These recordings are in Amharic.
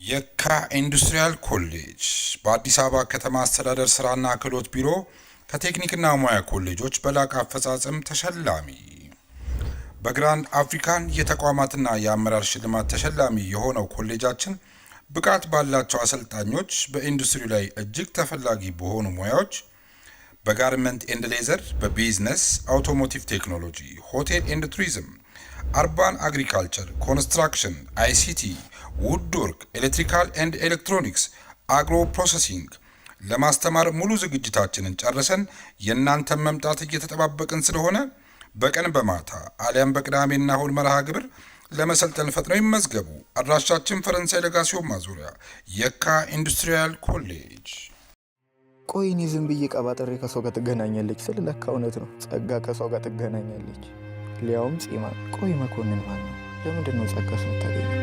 የካ ኢንዱስትሪያል ኮሌጅ በአዲስ አበባ ከተማ አስተዳደር ስራና ክህሎት ቢሮ ከቴክኒክና ሙያ ኮሌጆች በላቀ አፈጻጸም ተሸላሚ። በግራንድ አፍሪካን የተቋማትና የአመራር ሽልማት ተሸላሚ የሆነው ኮሌጃችን ብቃት ባላቸው አሰልጣኞች በኢንዱስትሪው ላይ እጅግ ተፈላጊ በሆኑ ሙያዎች በጋርመንት ኤንድ ሌዘር፣ በቢዝነስ፣ አውቶሞቲቭ ቴክኖሎጂ፣ ሆቴል ኤንድ ቱሪዝም፣ አርባን አግሪካልቸር፣ ኮንስትራክሽን፣ አይሲቲ፣ ውድወርክ፣ ኤሌክትሪካል ኤንድ ኤሌክትሮኒክስ፣ አግሮ ፕሮሰሲንግ ለማስተማር ሙሉ ዝግጅታችንን ጨርሰን የእናንተን መምጣት እየተጠባበቅን ስለሆነ በቀን በማታ አሊያም በቅዳሜና እሁድ መርሃ ግብር ለመሰልጠን ፈጥነው ይመዝገቡ። አድራሻችን ፈረንሳይ ለጋሲዮን ማዞሪያ የካ ኢንዱስትሪያል ኮሌጅ። ቆይ እኔ ዝም ብዬ ቀባጥሬ ከሰው ጋር ትገናኛለች ስል ለካ እውነት ነው። ጸጋ ከሰው ጋር ትገናኛለች፣ ሊያውም ጺማ። ቆይ መኮንን ማን ነው? ለምንድን ነው ጸጋስ የምታገኘው?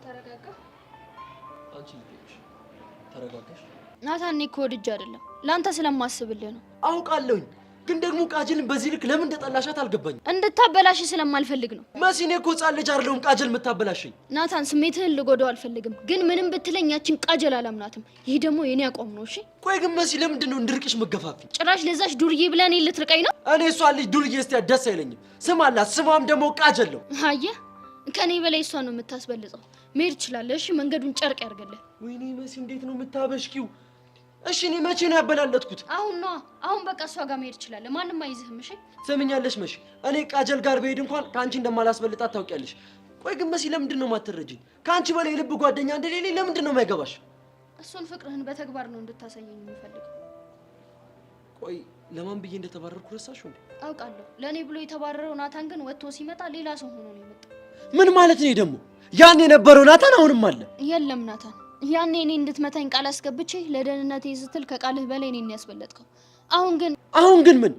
ተረጋጋ። አንቺ ልጅ ተረጋጋሽ። ናታን እኔ እኮ ወድጄ አይደለም ላንተ ስለማስብልህ ነው። አውቃለሁኝ፣ ግን ደግሞ ቃጀልን በዚህ ልክ ለምን እንደጠላሻት አልገባኝም። እንድታበላሽ ስለማልፈልግ ነው። መሲኔ እኮ ሕፃን ልጅ አይደለሁም ቃጀል የምታበላሽኝ። ናታን ስሜትህን ልጎዳው አልፈልግም፣ ግን ምንም ብትለኝ ያችን ቃጀል አላምናትም። ይህ ደግሞ የኔ አቋም ነው። እሺ ቆይ ግን መሲ ለምንድን ነው እንድርቅሽ መገፋፊ? ጭራሽ ለዛሽ ዱርዬ ብለህ እኔን ልትርቀኝ ነው? እኔ እሷን ልጅ ዱርዬ እስቲያ ደስ አይለኝም። ስም አላት፣ ስሟም ደግሞ ቃጀል ነው። አየህ፣ ከኔ በላይ እሷ ነው የምታስበልጸው። መሄድ ትችላለህ። እሺ መንገዱን ጨርቅ ያርግልህ። ወይኔ መሲ እንዴት ነው የምታበሽቂው? እሺ እኔ መቼ ነው ያበላለጥኩት? አሁን ነው። አሁን በቃ እሷ ጋር መሄድ ትችላለህ። ማንም አይዝህም። እሺ ሰምኛለሽ መሲ፣ እኔ ቃጀል ጋር በሄድ እንኳን ከአንቺ እንደማላስበልጣት ታውቂያለሽ። ቆይ ግን መሲ ለምንድን ነው የማትረጂኝ? ከአንቺ በላይ የልብ ጓደኛ እንደሌለኝ ለምንድን ነው የማይገባሽ? እሱን ፍቅርህን በተግባር ነው እንድታሳየኝ የምፈልገው። ቆይ ለማን ብዬ እንደተባረርኩ ረሳሽው እንዴ? አውቃለሁ። ለእኔ ብሎ የተባረረው ናታን ግን ወጥቶ ሲመጣ ሌላ ሰው ሆኖ ነው የመጣው። ምን ማለት ነው ደግሞ? ያን የነበረው ናታን አሁንም አለ? የለም ናታን፣ ያኔ እኔ እንድትመታኝ ቃል አስገብቼ ለደህንነቴ ስትል ከቃልህ በላይ እኔን ያስበለጥከው። አሁን ግን ምን?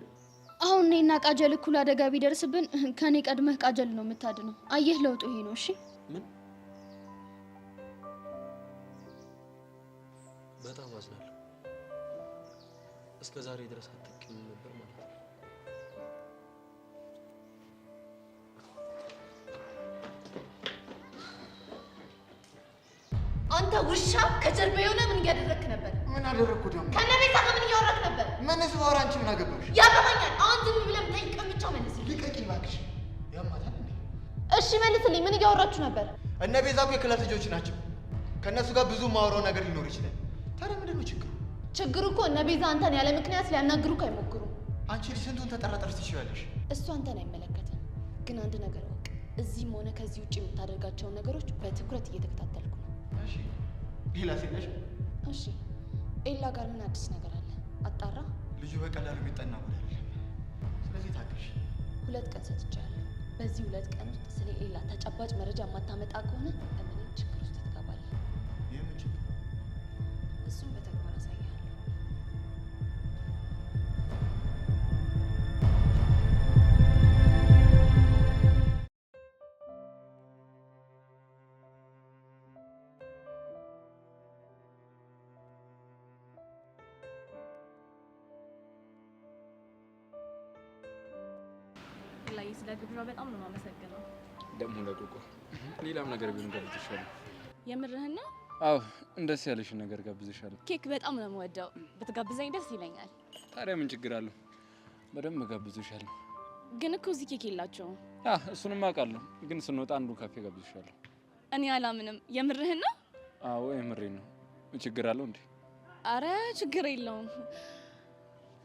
አሁን እኔና ቃጀል እኩል አደጋ ቢደርስብን ከኔ ቀድመህ ቃጀል ነው የምታድነው። አየህ፣ ለውጡ ይሄ ነው። እሺ ምን? በጣም አዝናለሁ። እስከ ዛሬ ድረስ አትቀኝ ነበር ማለት ነው። አንተ ውሻ ከጀርባ የሆነ ምን እያደረክ ነበር? ምን አደረኩ ደግሞ? ከነቤዛ ጋር ምን እያወራክ ነበር? ምን ስወራ አንቺ ምን አገባሽ? ያገባኛል። አሁን ዝም ብለህ ጠይቀኝ ብቻ መልስልኝ። ልቀቂኝ እባክሽ። ያማታል እንዴ? እሺ መልስልኝ። ምን እያወራችሁ ነበር? እነ ቤዛ እኮ የክላስ ልጆች ናቸው። ከእነሱ ጋር ብዙ ማውራው ነገር ሊኖር ይችላል። ታዲያ ምንድን ነው ችግሩ? ችግሩ እኮ እነ ቤዛ አንተን ያለ ምክንያት ሊያናግሩክ አይሞክሩም። አንቺ ልጅ ስንቱን ተጠራጠርሽ ትችላለሽ። እሱ አንተን አይመለከትም። ግን አንድ ነገር እወቅ፣ እዚህም ሆነ ከዚህ ውጭ የምታደርጋቸውን ነገሮች በትኩረት እየተከታተልኩ ነው። እሺ ሌላ ሴለሽ? እሺ ኤላ ጋር ምን አዲስ ነገር አለ? አጣራ? ልጁ በቀላሉ የሚጠና ጉዳይ አይደለም። ስለዚህ ታገሽ። 2 ቀን ሰጥቻለሁ። በዚህ 2 ቀን ውስጥ ስለ ኤላ ተጨባጭ መረጃ የማታመጣ ከሆነ እምንም ችግር ውስጥ ትገባለህ። የምን ችግር? እሱም በተግባር አሳያለሁ። ላይ ስለ ግብዣው በጣም ነው የማመሰግነው። ደሞ ለቆቆ ሌላም ነገር ቢሆን ጋብዝሻለሁ። የምርህን ነው? አዎ እንደስ ያለሽ ነገር ጋብዝሻለሁ። ኬክ በጣም ነው የምወደው። ብትጋብዘኝ ደስ ይለኛል። ታዲያ ምን ችግር አለው? በደንብ ጋብዝሻለሁ። ግን እኮ እዚህ ኬክ የላቸውም። እሱንም አውቃለሁ፣ ግን ስንወጣ አንዱ ካፌ ጋብዝሻለሁ። እኔ አላምንም። የምርህን ነው? አዎ የምሬን ነው። ምን ችግር አለው እንዴ? አረ ችግር የለውም።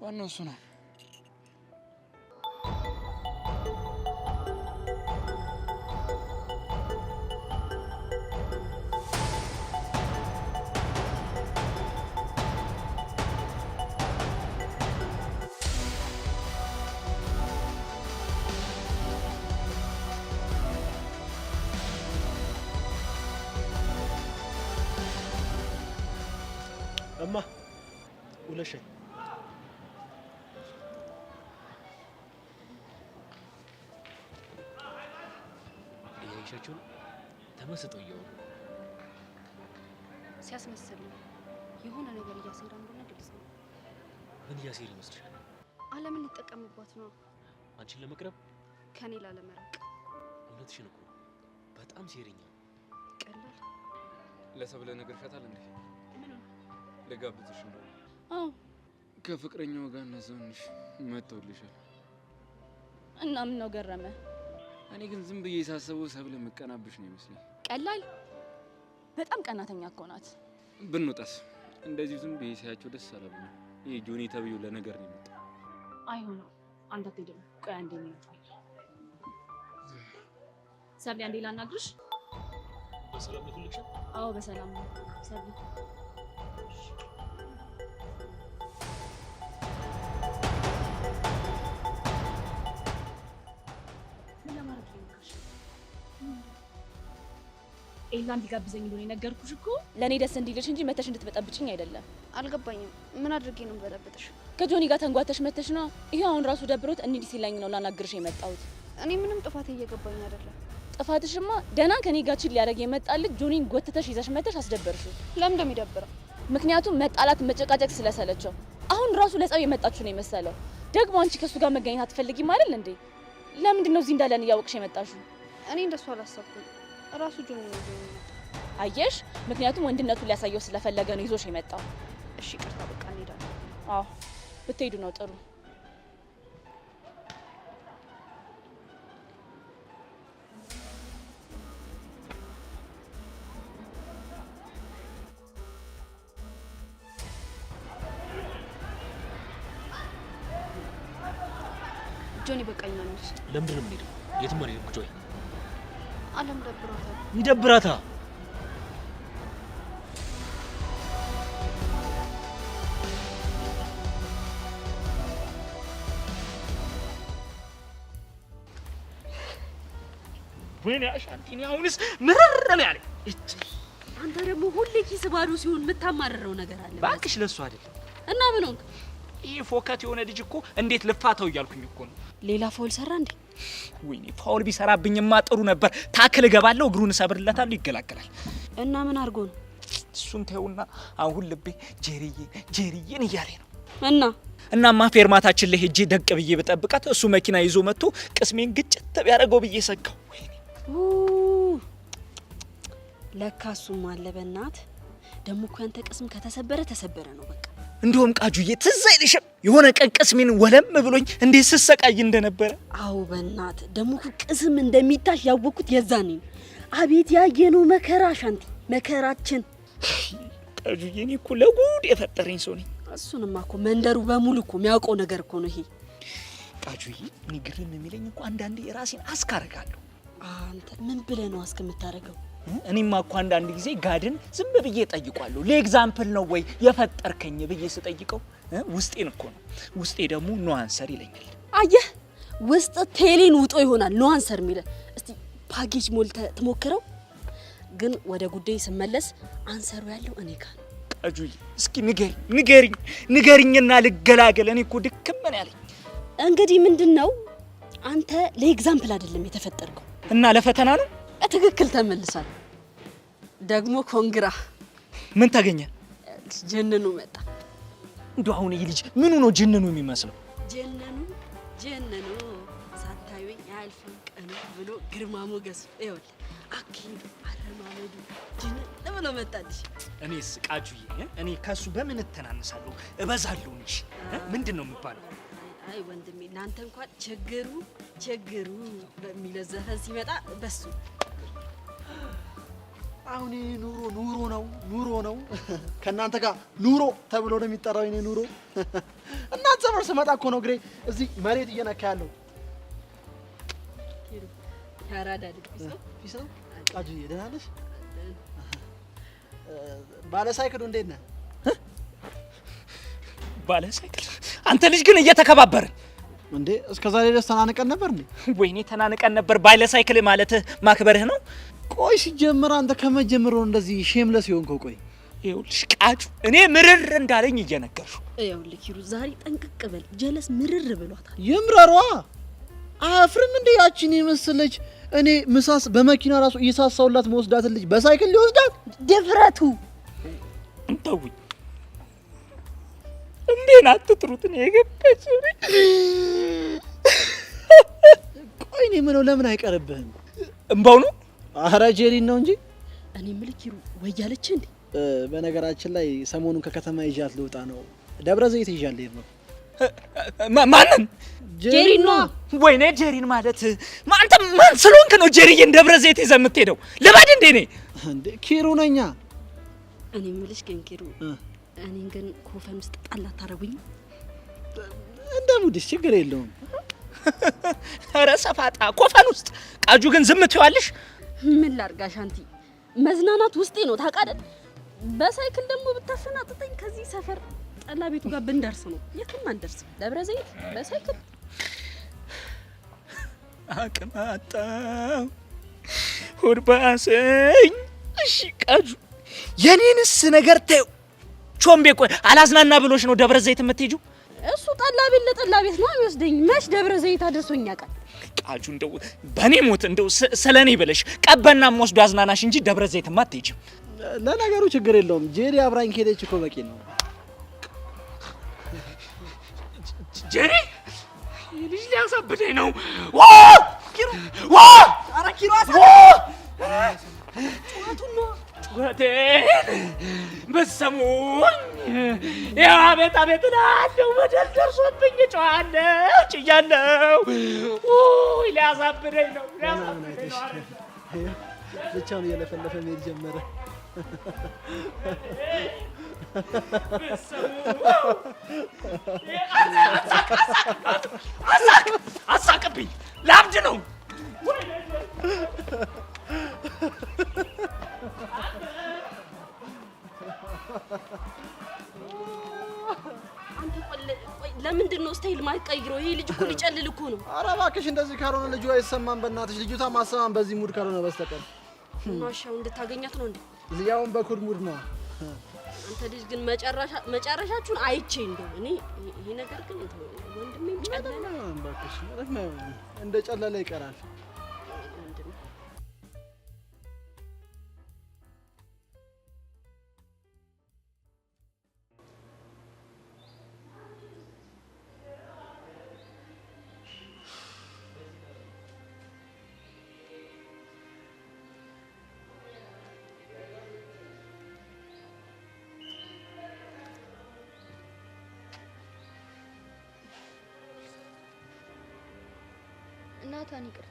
ዋናው እሱ ነው። እማ ሁለት ሻይ። እያይሻቸው ተመስጠው እያወሩ ሲያስመስል ነው የሆነ ነገር እያሴራ እንደሆነ ግልጽ ነው። ምን እያሴር ይመስልሻል? ዓለምን ሊጠቀምባት ነው። አንቺን ለመቅረብ ከኔ ላለመራቅ። እውነትሽን እኮ በጣም ሴረኛ። ቀላል ለሰብለ ነገር ሻታል እንዴ? ምን ነው? ለጋብዝሽ ነው። አዎ ከፍቅረኛው ጋር እናዘውንሽ መጥተውልሻል። እና ምን ነው ገረመ? እኔ ግን ዝም ብዬ ሳስበው ሰብለ መቀናብሽ ነው ይመስለኝ። ቀላል በጣም ቀናተኛ እኮ ናት። ብንወጣስ? እንደዚህ ዝም ብዬ ሳያቸው ደስ አላሉኝ። ይሄ ጆኒ ተብዬው ለነገር ነው የመጣው። አይሆንም። አንተ አትሄድም። ቆይ አንዴ ነው ይመጣል። ሰብሊ አንዴ ላናግርሽ። በሰላም ነው ልክሽ? አዎ በሰላም ነው ሰብሊ። ምን ለማድረግ ነው? ኤላ እንዲጋብዘኝ እንደሆነ የነገርኩሽ እኮ ለኔ ደስ እንዲልሽ እንጂ መተሽ እንድትበጠብጭኝ አይደለም። አልገባኝም። ምን አድርጌ ነው በጠብጥሽ? ከጆኒ ጋር ተንጓተሽ መተሽ ነው። ይሄው አሁን ራሱ ደብሮት እንዲህ ሲላኝ ነው ላናግርሽ የመጣሁት። እኔ ምንም ጥፋት እየገባኝ አይደለም። ጥፋትሽማ ደና ከኔ ጋር ቺል ሊያደርግ የመጣልሽ ጆኒን ጎትተሽ ይዘሽ መተሽ አስደበርሽው። ለምን እንደሚደብረው? ምክንያቱም መጣላት መጨቃጨቅ ስለሰለቸው አሁን ራሱ ለጸብ የመጣችሁ ነው የመሰለው። ደግሞ አንቺ ከሱ ጋር መገናኘት አትፈልጊም አይደል እንዴ? ለምንድን ነው እዚህ እንዳለን እያወቅሽ የመጣሽው? እኔ እንደሱ አላሰብኩም። ራሱ ጆኒ ነው ይዞኝ የመጣው። አየሽ፣ ምክንያቱም ወንድነቱን ሊያሳየው ስለፈለገ ነው ይዞሽ የመጣው። እሺ ቅርታ፣ በቃ እንሄዳለን። አዎ ብትሄዱ ነው ጥሩ። ጆኒ በቃኝ ነው። ለምንድን ነው የምንሄደው? የትም አንሄድም። ጆይ አለም ደብሯታል። ይደብራታ። ወይኔ አሻንቲኒ አሁንስ ምርር ነው ያለኝ። አንተ ደግሞ ሁሌ ኪስ ባዶ ሲሆን የምታማርረው ነገር አለ። እባክሽ ለሱ አይደለም እና ምን ሆንክ? ይሄ ፎከት የሆነ ልጅ እኮ እንዴት ልፋታው እያልኩኝ እኮ ነው። ሌላ ፋውል ሰራ እንዴ? ወይኔ ፋውል ቢሰራብኝማ ጥሩ ነበር። ታክል እገባለሁ፣ እግሩን እሰብርለታለሁ፣ ይገላገላል። እና ምን አድርጎ ነው? እሱን ተውና አሁን ልቤ ጄሪዬን እያለኝ ነው። እናማ ፌርማታችን ላይ ሄጄ ደቅ ብዬ በጠብቃት እሱ መኪና ይዞ መጥቶ ቅስሜን ግጭት ቢያደርገው ብዬ ሰጋው። ወይኔ ለካ እሱም አለ። በእናት ደግሞ እኮ ያንተ ቅስም ከተሰበረ ተሰበረ ነው በቃ። እንደውም ቃጁዬ ትዝ አይልሽም የሆነ ቀን ቅስሜን ወለም ብሎኝ እንዴት ስሰቃይ እንደነበረ? አው በእናት ደግሞ ቅስም እንደሚታሽ ያወቅኩት የዛኔ ነው። አቤት ያየነው መከራ ሻንቲ፣ መከራችን። ቃጁዬ እኔ እኮ ለጉድ የፈጠረኝ ሰው ነኝ። እሱንማ እኮ መንደሩ በሙሉ እኮ የሚያውቀው ነገር እኮ ነው ይሄ። ቃጁዬ እኔ ግርም የሚለኝ እኮ አንዳንዴ ራሴን አስካረጋለሁ። አንተ ምን ብለህ ነው አስከምታረገው? እኔማ እኮ አንዳንድ ጊዜ ጋድን ዝም ብዬ ጠይቋለሁ። ለኤግዛምፕል ነው ወይ የፈጠርከኝ ብዬ ስጠይቀው ውስጤን እኮ ነው። ውስጤ ደግሞ ኖ አንሰር ይለኛል። አየህ፣ ውስጥ ቴሌን ውጦ ይሆናል ኖ አንሰር የሚለ። እስቲ ፓኬጅ ሞልተህ ትሞክረው። ግን ወደ ጉዳይ ስመለስ አንሰሩ ያለው እኔ ጋር ነው። ቃጁዬ እስኪ ንገሪኝና ልገላገል። እኔ እኮ ድክም ምን ያለኝ። እንግዲህ ምንድነው አንተ ለኤግዛምፕል አይደለም የተፈጠርከው እና ለፈተና ነው። ትክክል ተመልሳል። ደግሞ ኮንግራ። ምን ታገኘ? ጀነኑ መጣ። እንደው አሁን ይሄ ልጅ ምኑ ነው ጀነኑ የሚመስለው? ጀነኑ ሳታዩኝ አያልፍም ቀኑ ብሎ ግርማ ሞገስ ይኸውልህ፣ አኪዱ አረማመዱ ጀነን ብሎ መጣልሽ። እኔስ ቃጁዬ እኔ ከሱ በምን እተናነሳለሁ? እበዛለሁ እንጂ ምንድን ነው የሚባለው? አይ ወንድሜ እናንተ እንኳን ችግሩ በሚለው ዘፈን ሲመጣ በሱ አሁን ኑሮ ነው። ከእናንተ ጋር ኑሮ ተብሎ ነው የሚጠራው። እኔ ኑሮ እናንተ ሰፈር ስመጣ እኮ ነው እግሬ እዚህ መሬት እየነካ ያለው። ያራዳ ፊስ ነው። ቃጁዬ ደህና ነሽ? ባለ ሳይክሉ እንዴት ነህ? ባለ ሳይክል አንተ ልጅ ግን እየተከባበርን እንዴ? እስከዛሬ ድረስ ተናንቀን ነበር እንዴ? ወይኔ ተናንቀን ነበር። ባለ ሳይክል ማለት ማክበርህ ነው? ቆይ ሲጀምር አንተ ከመጀመሩ እንደዚህ ሼምለስ ይሆንከው? ቆይ ይኸውልሽ ቃጩ እኔ ምርር እንዳለኝ እየነገርሽው። ይኸውልህ ኪሩ ዛሬ ጠንቅቅ በል። ጀለስ ምርር ብሏታል። ይምረሯ። አፍርም እንደ ያቺን የመሰለች እኔ ምሳስ በመኪና ራሱ እየሳሳውላት መወስዳት ልጅ በሳይክል ሊወስዳት ድፍረቱ። እንተውኝ እንዴት አትጥሩት ነው የገባች። ቆይ እኔ ምነው ለምን አይቀርብህም? እምባው ነው። ኧረ ጄሪን ነው እንጂ እኔ የምልህ ኪሩ ወያለች እንዴ? በነገራችን ላይ ሰሞኑን ከከተማ ይዣት ልውጣ ነው። ደብረ ዘይት ይዣት ልሄድ ነው። ማንን? ጄሪን ነው። ወይኔ ጄሪን ማለት አንተ ማን ስለሆንክ ነው ጄሪዬን ደብረ ዘይት ይዘህ የምትሄደው? ልበድ እንዴ እኔ እንዴ ኪሩ ነኛ። እኔ የምልሽ ግን ኪሩ እኔን ግን ኮፈን ውስጥ ጣል አታረጉኝም? እንደ ሙድሽ ችግር የለውም። ኧረ ሰፋጣ ኮፈን ውስጥ ቃጁ ግን ዝም ትይዋለሽ? ምን ላርጋሽ አንቲ መዝናናት ውስጤ ነው ታውቃለህ። በሳይክል ደግሞ ብታፈናጥጠኝ ከዚህ ሰፈር ጠላ ቤቱ ጋር ብንደርስ ነው። የትም አንደርስም። ደብረ ዘይት በሳይክል አቅም አጣው ሆድ ባሰኝ። እሺ ቃጁ የኔንስ ነገር ተይው። ቾምቤ ቆይ አላዝናና ብሎሽ ነው ደብረ ዘይት የምትሄጂው? እሱ ጠላ ቤት ለጠላ ቤት ነው የሚወስደኝ። መች ደብረ ዘይት አድርሶኝ ያውቃል? ቃጁ እንደው በኔ ሞት እንደው ስለኔ ብለሽ ቀበናም ወስዶ አዝናናሽ እንጂ ደብረ ዘይትማ አትሄጂም። ለነገሩ ችግር የለውም። ጄሪ አብራኝ ከሄደች እኮ በቂ ነው። ጄሪ ልጅ ሊያሳብደኝ ነው። ኪሩ ኧረ ኪሩ ጩኸቱን ነው ጩኸቴን ብትሰሙኝ ያው አቤት አቤት እላለሁ። በደል ደርሶብኝ ጮኻለሁ ጭያለሁ። ሊያሳብደኝ ነው ሊያሳብደኝ ነው። ብቻውን እየለፈለፈ መሄድ ጀመረ። አሳቅብኝ ላብድ ነው። አንተ ለምንድን ነው ስታይል ማይቀይረው? ይሄ ልጅ እኮ ሊጨልል እኮ ነው። ኧረ እባክሽ እንደዚህ ካልሆነ ልጁ አይሰማም። በእናትሽ ልጅቷ ማሰማም በዚህ ሙድ ካልሆነ በስተቀር ማሻው እንድታገኛት ነው እንዴ? ያውን በኩል ሙድ ነው። አንተ ልጅ ግን መጨረሻችሁን አይቼ እንደው እኔ ይሄ ነገር ግን ወንድሜም ጨለለ። እባክሽ እንደ ጨለለ ይቀራል። ናታን ይቅርታ።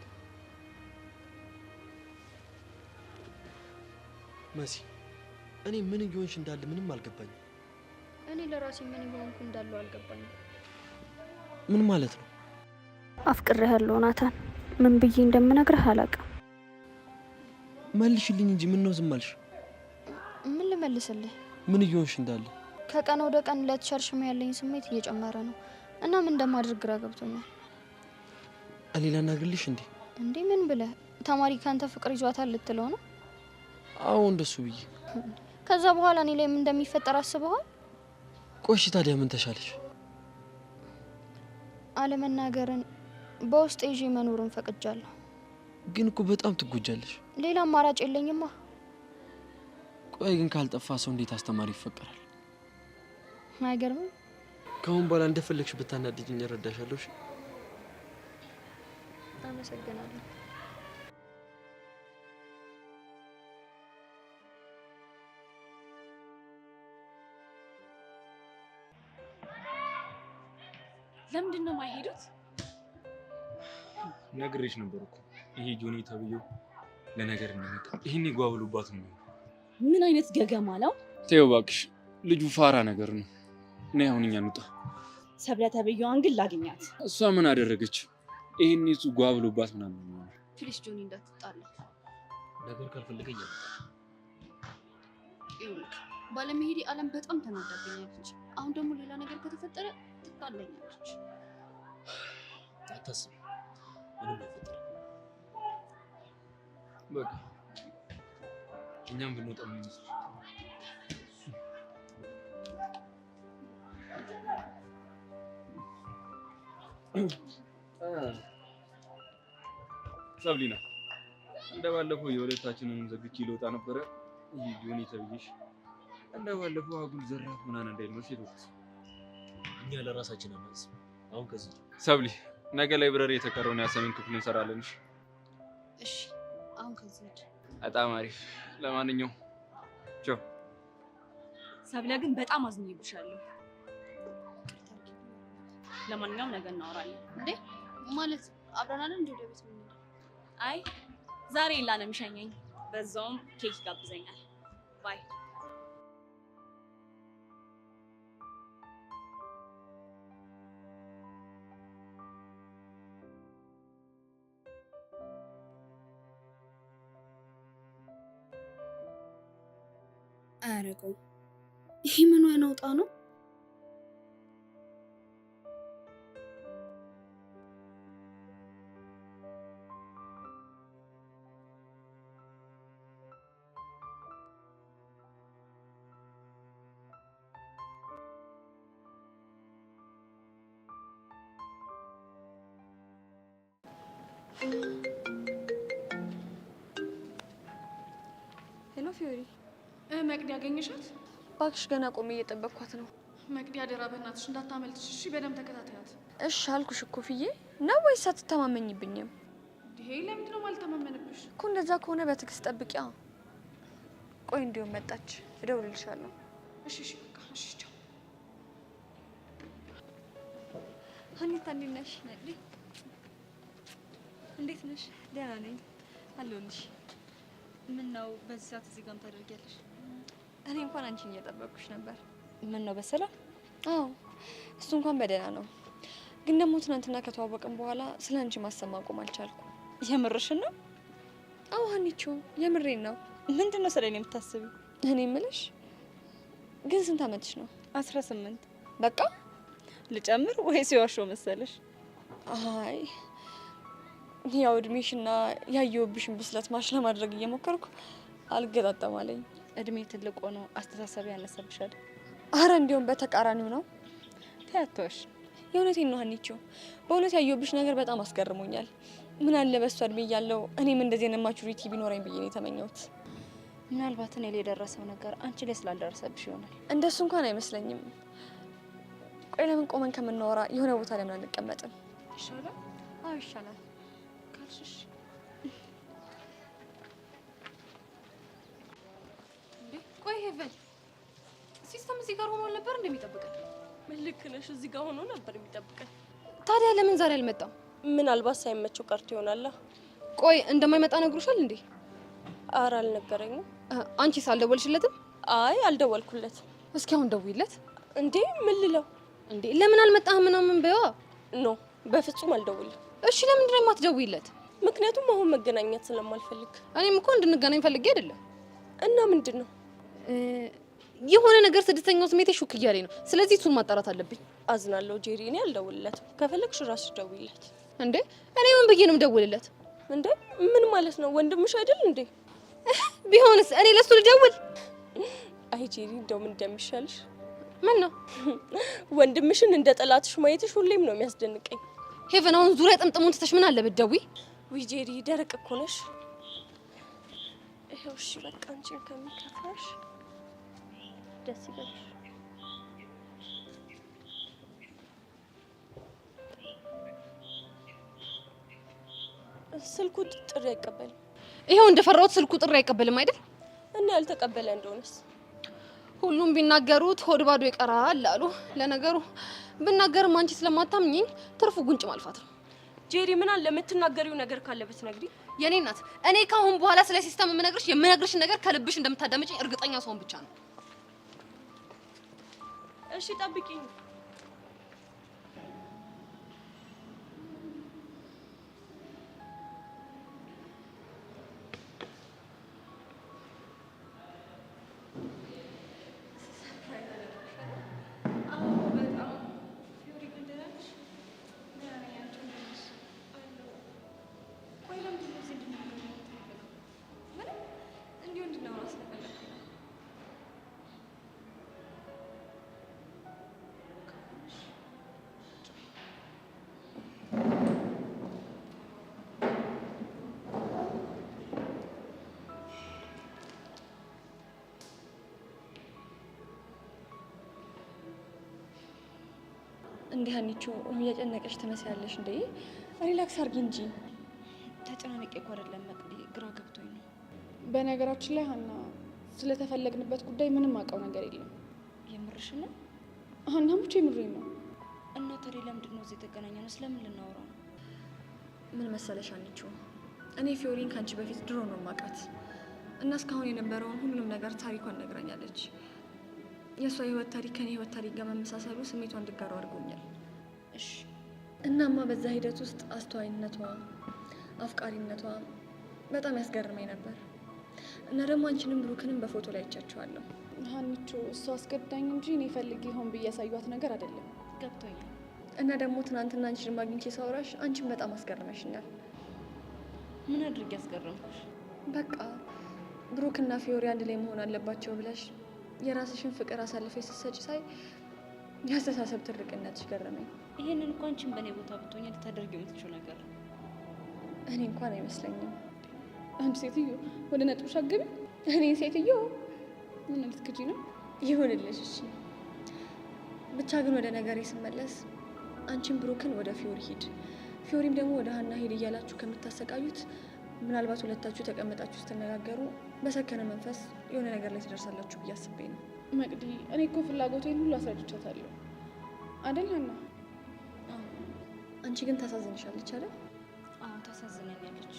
መሲ እኔ ምን እየሆንሽ እንዳለ ምንም አልገባኝም። እኔ ለራሴ ምን እየሆንኩ እንዳለው አልገባኝም። ምን ማለት ነው? አፍቅሬሃለሁ ናታን። ምን ብዬ እንደምነግርህ አላውቅም። መልሽልኝ እንጂ ምን ነው ዝም አልሽ? ምን ልመልስልህ? ምን እየሆንሽ እንዳለ ከቀን ወደ ቀን ለተሸርሽም ያለኝ ስሜት እየጨመረ ነው እና ምን እንደማድረግ ግራ ገብቶኛል። እኔ ላናግርልሽ እንዴ? እንዴ ምን ብለህ? ተማሪ ካንተ ፍቅር ይዟታል ልትለው ነው? አዎ እንደሱ ብዬ። ከዛ በኋላ እኔ ላይ ምን እንደሚፈጠር አስበዋል? ቆሽ ታዲያ ምን ተሻለሽ? አለመናገርን በውስጥ ይዤ መኖርን ፈቅጃለሁ። ግን እኮ በጣም ትጎጃለሽ። ሌላ አማራጭ የለኝማ። ቆይ ግን ካልጠፋ ሰው እንዴት አስተማሪ ይፈቀራል? አይገርምም? ከአሁን በኋላ እንደፈለግሽ ብታናድጅኝ እረዳሻለሁ። እሺ? አመሰግናለሁ። ለምንድን ነው የማይሄዱት? ነግሬሽ ነበር እኮ ይሄ ጆኒ ተብዬው ለነገር እንደመጣ ይሄን ይጓብሉባት ነው። ምን አይነት ገገማ ነው? ተይው እባክሽ፣ ልጁ ፋራ ነገር ነው። ነይ አሁን እኛ እንውጣ። ሰብለ ተብዬዋን ግን ላግኛት። እሷ ምን አደረገች? ይሄን ይሱ ጓብሉባት ምናምን ነው። ፕሊስ ጆኒ እንዳትጣላ። ነገር ካልፈለገኝ ይኸውልህ ባለመሄዴ አለም በጣም ተናዳብኛለች። አሁን ደግሞ ሌላ ነገር ከተፈጠረ ትጣለኛለች። አታስቢ፣ ምንም አይፈጠርም። በቃ እኛም ብንወጣ ምን ይመስልሽ? ሰብሊና እንደባለፈው የሁለታችንን ዘግቼ ልወጣ ነበረ። ይሄ ጆኒ ተብዬሽ እንደባለፈው አጉል ዘራፍ ምናምን እንዳይልመስ ይወጥ እኛ ለራሳችን አናስ አሁን ከዚህ ሰብሊ ነገ ላይብረሪ የተቀረውን ያሰምን ክፍል እንሰራለን። እሺ አሁን ከዚህ በጣም አሪፍ። ለማንኛውም ቻው። ሰብለ ግን በጣም አዝኜብሻለሁ። ለማንኛውም ነገ እናወራለን። እንዴ ማለት አብረን አይደል እንዴ ወደ ቤት ምን? አይ ዛሬ ኢላ ነው የሚሸኘኝ። በዛውም ኬክ ጋብዘኛል። ባይ። አያረገው። ይሄ ምን አይነውጣ ነው? ሄሎ ፊዮሪ፣ መቅዲ ያገኘሻት? እባክሽ ገና ቆሜ እየጠበቅኳት ነው። መቅዲ አደራ በእናትሽ እንዳታመልጥሽ እሺ? በደንብ ተከታተያት። እሺ አልኩሽ እኮ ፍዬ። ነው ወይስ አትተማመኝብኝም? ይሄ ለምንድን ነው የማልተማመንብሽ? እኮ እንደዛ ከሆነ በትዕግስት ጠብቂያ። ቆይ እንዲሁም መጣች፣ እደውልልሻለሁ። እሺ እሺ በቃ እሺ ቻው። ሀኒታ እንዴት ነሽ? እንዴት ነሽ? ደህና ነኝ አለሁልሽ። ምን ነው በዚህ ሰዓት እዚህ ጋር ታደርጊያለሽ? እኔ እንኳን አንቺን እየጠበቅኩሽ ነበር። ምን ነው በሰላም? አዎ እሱ እንኳን በደህና ነው። ግን ደግሞ ትናንትና ከተዋወቅን በኋላ ስለ አንቺ ማሰብ ማቆም አልቻልኩም። የምርሽን ነው? አዎ ሀኒቾ የምሬን ነው። ምንድን ነው ስለኔ የምታስቢው? እኔ የምልሽ ግን ስንት አመትሽ ነው? 18 በቃ ልጨምር ወይስ የዋሸው መሰለሽ? አይ ያው እድሜሽና ያየሁብሽን ብስለት ማሽ ለማድረግ እየሞከርኩ አልገጣጠም አለኝ። እድሜ ትልቅ ሆኖ አስተሳሰብ ያነሰብሻል። አረ እንዲያውም በተቃራኒው ነው። ተያቶሽ የእውነቴን ነው ሀኒቾ፣ በእውነት ያየሁብሽ ነገር በጣም አስገርሞኛል። ምን አለ በሷ እድሜ እያለሁ እኔም እንደዚህ አይነት ማቹሪቲ ቢኖረኝ ብዬ ነው የተመኘሁት። ምናልባት እኔ ላይ የደረሰው ነገር አንቺ ላይ ስላልደረሰብሽ ይሆናል። እንደሱ እንኳን አይመስለኝም። ቆይ ለምን ቆመን ከምናወራ የሆነ ቦታ ለምን አንቀመጥም? ይሻላል? አዎ ይሻላል ካልሽሽ። እንዴ ቆይ ሄቨን ሲስተም እዚህ ጋር ሆኖ ነበር እንደሚጠብቀን? ምን ልክ ነሽ? እዚህ ጋር ሆኖ ነበር የሚጠብቀን። ታዲያ ለምን ዛሬ አልመጣም? ምናልባት ሳይመቸው ቀርቶ ይሆናል። ቆይ እንደማይመጣ ነግሮሻል እንዴ? ኧረ አልነገረኝም። አንቺስ አልደወልሽለትም? አይ አልደወልኩለትም። እስኪ አሁን ደውይለት። እንዴ ምን ልለው? እንዴ ለምን አልመጣህም ምናምን በይዋ። ኖ በፍጹም አልደውልም። እሺ ለምንድን ነው የማትደውይለት? ምክንያቱም አሁን መገናኘት ስለማልፈልግ። እኔም እኮ እንድንገናኝ ፈልጌ አይደለም። እና ምንድን ነው? የሆነ ነገር ስድስተኛው ስሜቴ ሹክ እያለኝ ነው። ስለዚህ እሱን ማጣራት አለብኝ። አዝናለሁ ጄሪ፣ እኔ አልደውልለትም። ከፈለግሽ እራስሽ ደውይለት። እንዴ እኔ ምን ብዬ ነው የምደውልለት? እንዴ ምን ማለት ነው? ወንድምሽ አይደል እንዴ? ቢሆንስ እኔ ለሱ ልደውል? አይ ጄሪ፣ እንደው ምን እንደሚሻልሽ። ምን ነው? ወንድምሽን እንደ ጠላትሽ ማየትሽ ሁሌም ነው የሚያስደንቀኝ። ሄቨን አሁን ዙሪያ ጥምጥሙን ትተሽ ምን አለ ብትደውይ? ውይ ጄሪ፣ ደረቅ እኮ ነሽ። ይኸው እሺ በቃ አንቺን ከሚከፋሽ ደስ ይበልሽ። ስልኩ ጥሪ አይቀበልም። ይኸው እንደፈራሁት ስልኩ ጥሪ አይቀበልም አይደል? እና ያልተቀበለ እንደሆነስ? ሁሉም ቢናገሩት ሆድ ባዶ ይቀራል አሉ። ለነገሩ ብናገርም አንቺ ስለማታምኚኝ ትርፉ ጉንጭ ማልፋት ነው። ጄሪ ምን አለ የምትናገሪው ነገር ካለ ብትነግሪ። የኔ እናት እኔ ካሁን በኋላ ስለ ሲስተም የምነግርሽን ነገር ከልብሽ እንደምታዳምጪኝ እርግጠኛ ሰውን ብቻ ነው። እሺ ጠብቂኝ። እንዴ ሀኒቾ እየጨነቀሽ ትመስያለሽ እንዴ? ሪላክስ አርጊ እንጂ። ተጨናንቄ እኮ አይደለም መቅዲ፣ ግራ ገብቶኝ ነው። በነገራችን ላይ ሀና ስለተፈለግንበት ጉዳይ ምንም አውቀው ነገር የለም። የምርሽ ነው? ሀና ሙቼ የምሬን ነው። እና ታዲያ ለምንድን ነው እዚህ የተገናኘነው? ስለምን ልናወራ ነው? ምን መሰለሽ ሀኒቾ፣ እኔ ፊዮሪን ካንቺ በፊት ድሮ ነው ማውቃት እና እስካሁን የነበረውን ሁሉንም ነገር ታሪኳን ነግራኛለች። የእሷ የህይወት ታሪክ ከኔ ህይወት ታሪክ ጋር መመሳሰሉ ስሜቷን እንድጋራው አድርጎኛል። እሺ። እናማ በዛ ሂደት ውስጥ አስተዋይነቷ፣ አፍቃሪነቷ በጣም ያስገርመኝ ነበር እና ደግሞ አንቺንም ብሩክንም በፎቶ ላይ አይቻቸዋለሁ። ሀኒቾ እሷ አስገዳኝ እንጂ እኔ ፈልጌ ሆን ብዬ ያሳዩት ነገር አይደለም። ገብቶኛል። እና ደግሞ ትናንትና አንቺን አግኝቼ ሳወራሽ አንቺን በጣም አስገርመሽኛል። ምን አድርጌ ያስገረምኩሽ? በቃ ብሩክና ፊዮሪ አንድ ላይ መሆን አለባቸው ብለሽ የራስሽን ፍቅር አሳልፈሽ ስትሰጪ ሳይ ያስተሳሰብ ትርቅነትሽ ገረመኝ። ይሄንን እንኳን አንቺን በእኔ ቦታ ብትሆኚ ልታደርጊው የምትችው ነገር እኔ እንኳን አይመስለኝም። አንድ ሴትዮ ወደ ነጥብሽ አግቢ። እኔ ሴትዮ ምን ልትክጂ ነው? ይሁንልሽ። እሺ ብቻ ግን ወደ ነገሬ ስመለስ አንቺን ብሩክን ወደ ፊዮሪ ሂድ፣ ፊዮሪም ደግሞ ወደ ሀና ሂድ እያላችሁ ከምታሰቃዩት ምናልባት ሁለታችሁ ተቀምጣችሁ ስትነጋገሩ በሰከነ መንፈስ የሆነ ነገር ላይ ትደርሳላችሁ ብዬ አስቤ ነው። መቅዲ፣ እኔ እኮ ፍላጎቴን ሁሉ አስረድቻታለሁ አይደል ሀና? አንቺ ግን ታሳዝንሻለች አይደል? አዎ ታሳዝነኛለች።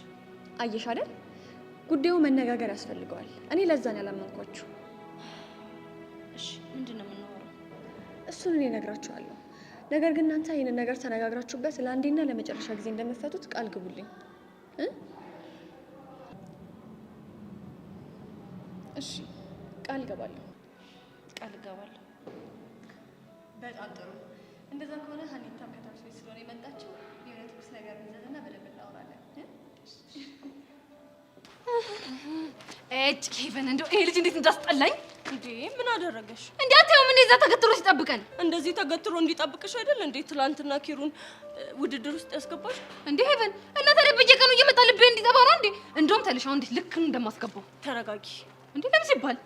አየሽ አይደል? ጉዳዩ መነጋገር ያስፈልገዋል። እኔ ለዛን ያላመንኳችሁ። እሺ ምንድን ነው የምናወራው? እሱን እኔ እነግራችኋለሁ። ነገር ግን እናንተ ይህንን ነገር ተነጋግራችሁበት ለአንዴና ለመጨረሻ ጊዜ እንደምትፈቱት ቃል ግቡልኝ። እሺ ቃል ገባለሁ። ቃል ገባለሁ። በጣም ጥሩ። እንደዛ ከሆነ ሀኒታም ከታች ቤት ስለሆነ የመጣችው የሆነ ትኩስ ነገር እንዘዝና በደንብ እናወራለን። እጭ ኬቨን፣ እንደው ይሄ ልጅ እንዴት እንዳስጠላኝ! እንዴ ምን አደረገሽ? እንዴ አታየውም? እንደዛ ተገትሮ ሲጠብቀን። እንደዚህ ተገትሮ እንዲጠብቅሽ አይደል እንዴ ትላንትና ኪሩን ውድድር ውስጥ ያስገባሽ? እንዴ ሄቨን፣ እና ታዲያ በየቀኑ እየመጣ ልቤ እንዲጠባ ነው እንዴ? እንደውም ተልሽ አሁን እንዴት ልክ እንደማስገባው። ተረጋጊ። እንዴ ለምን ሲባል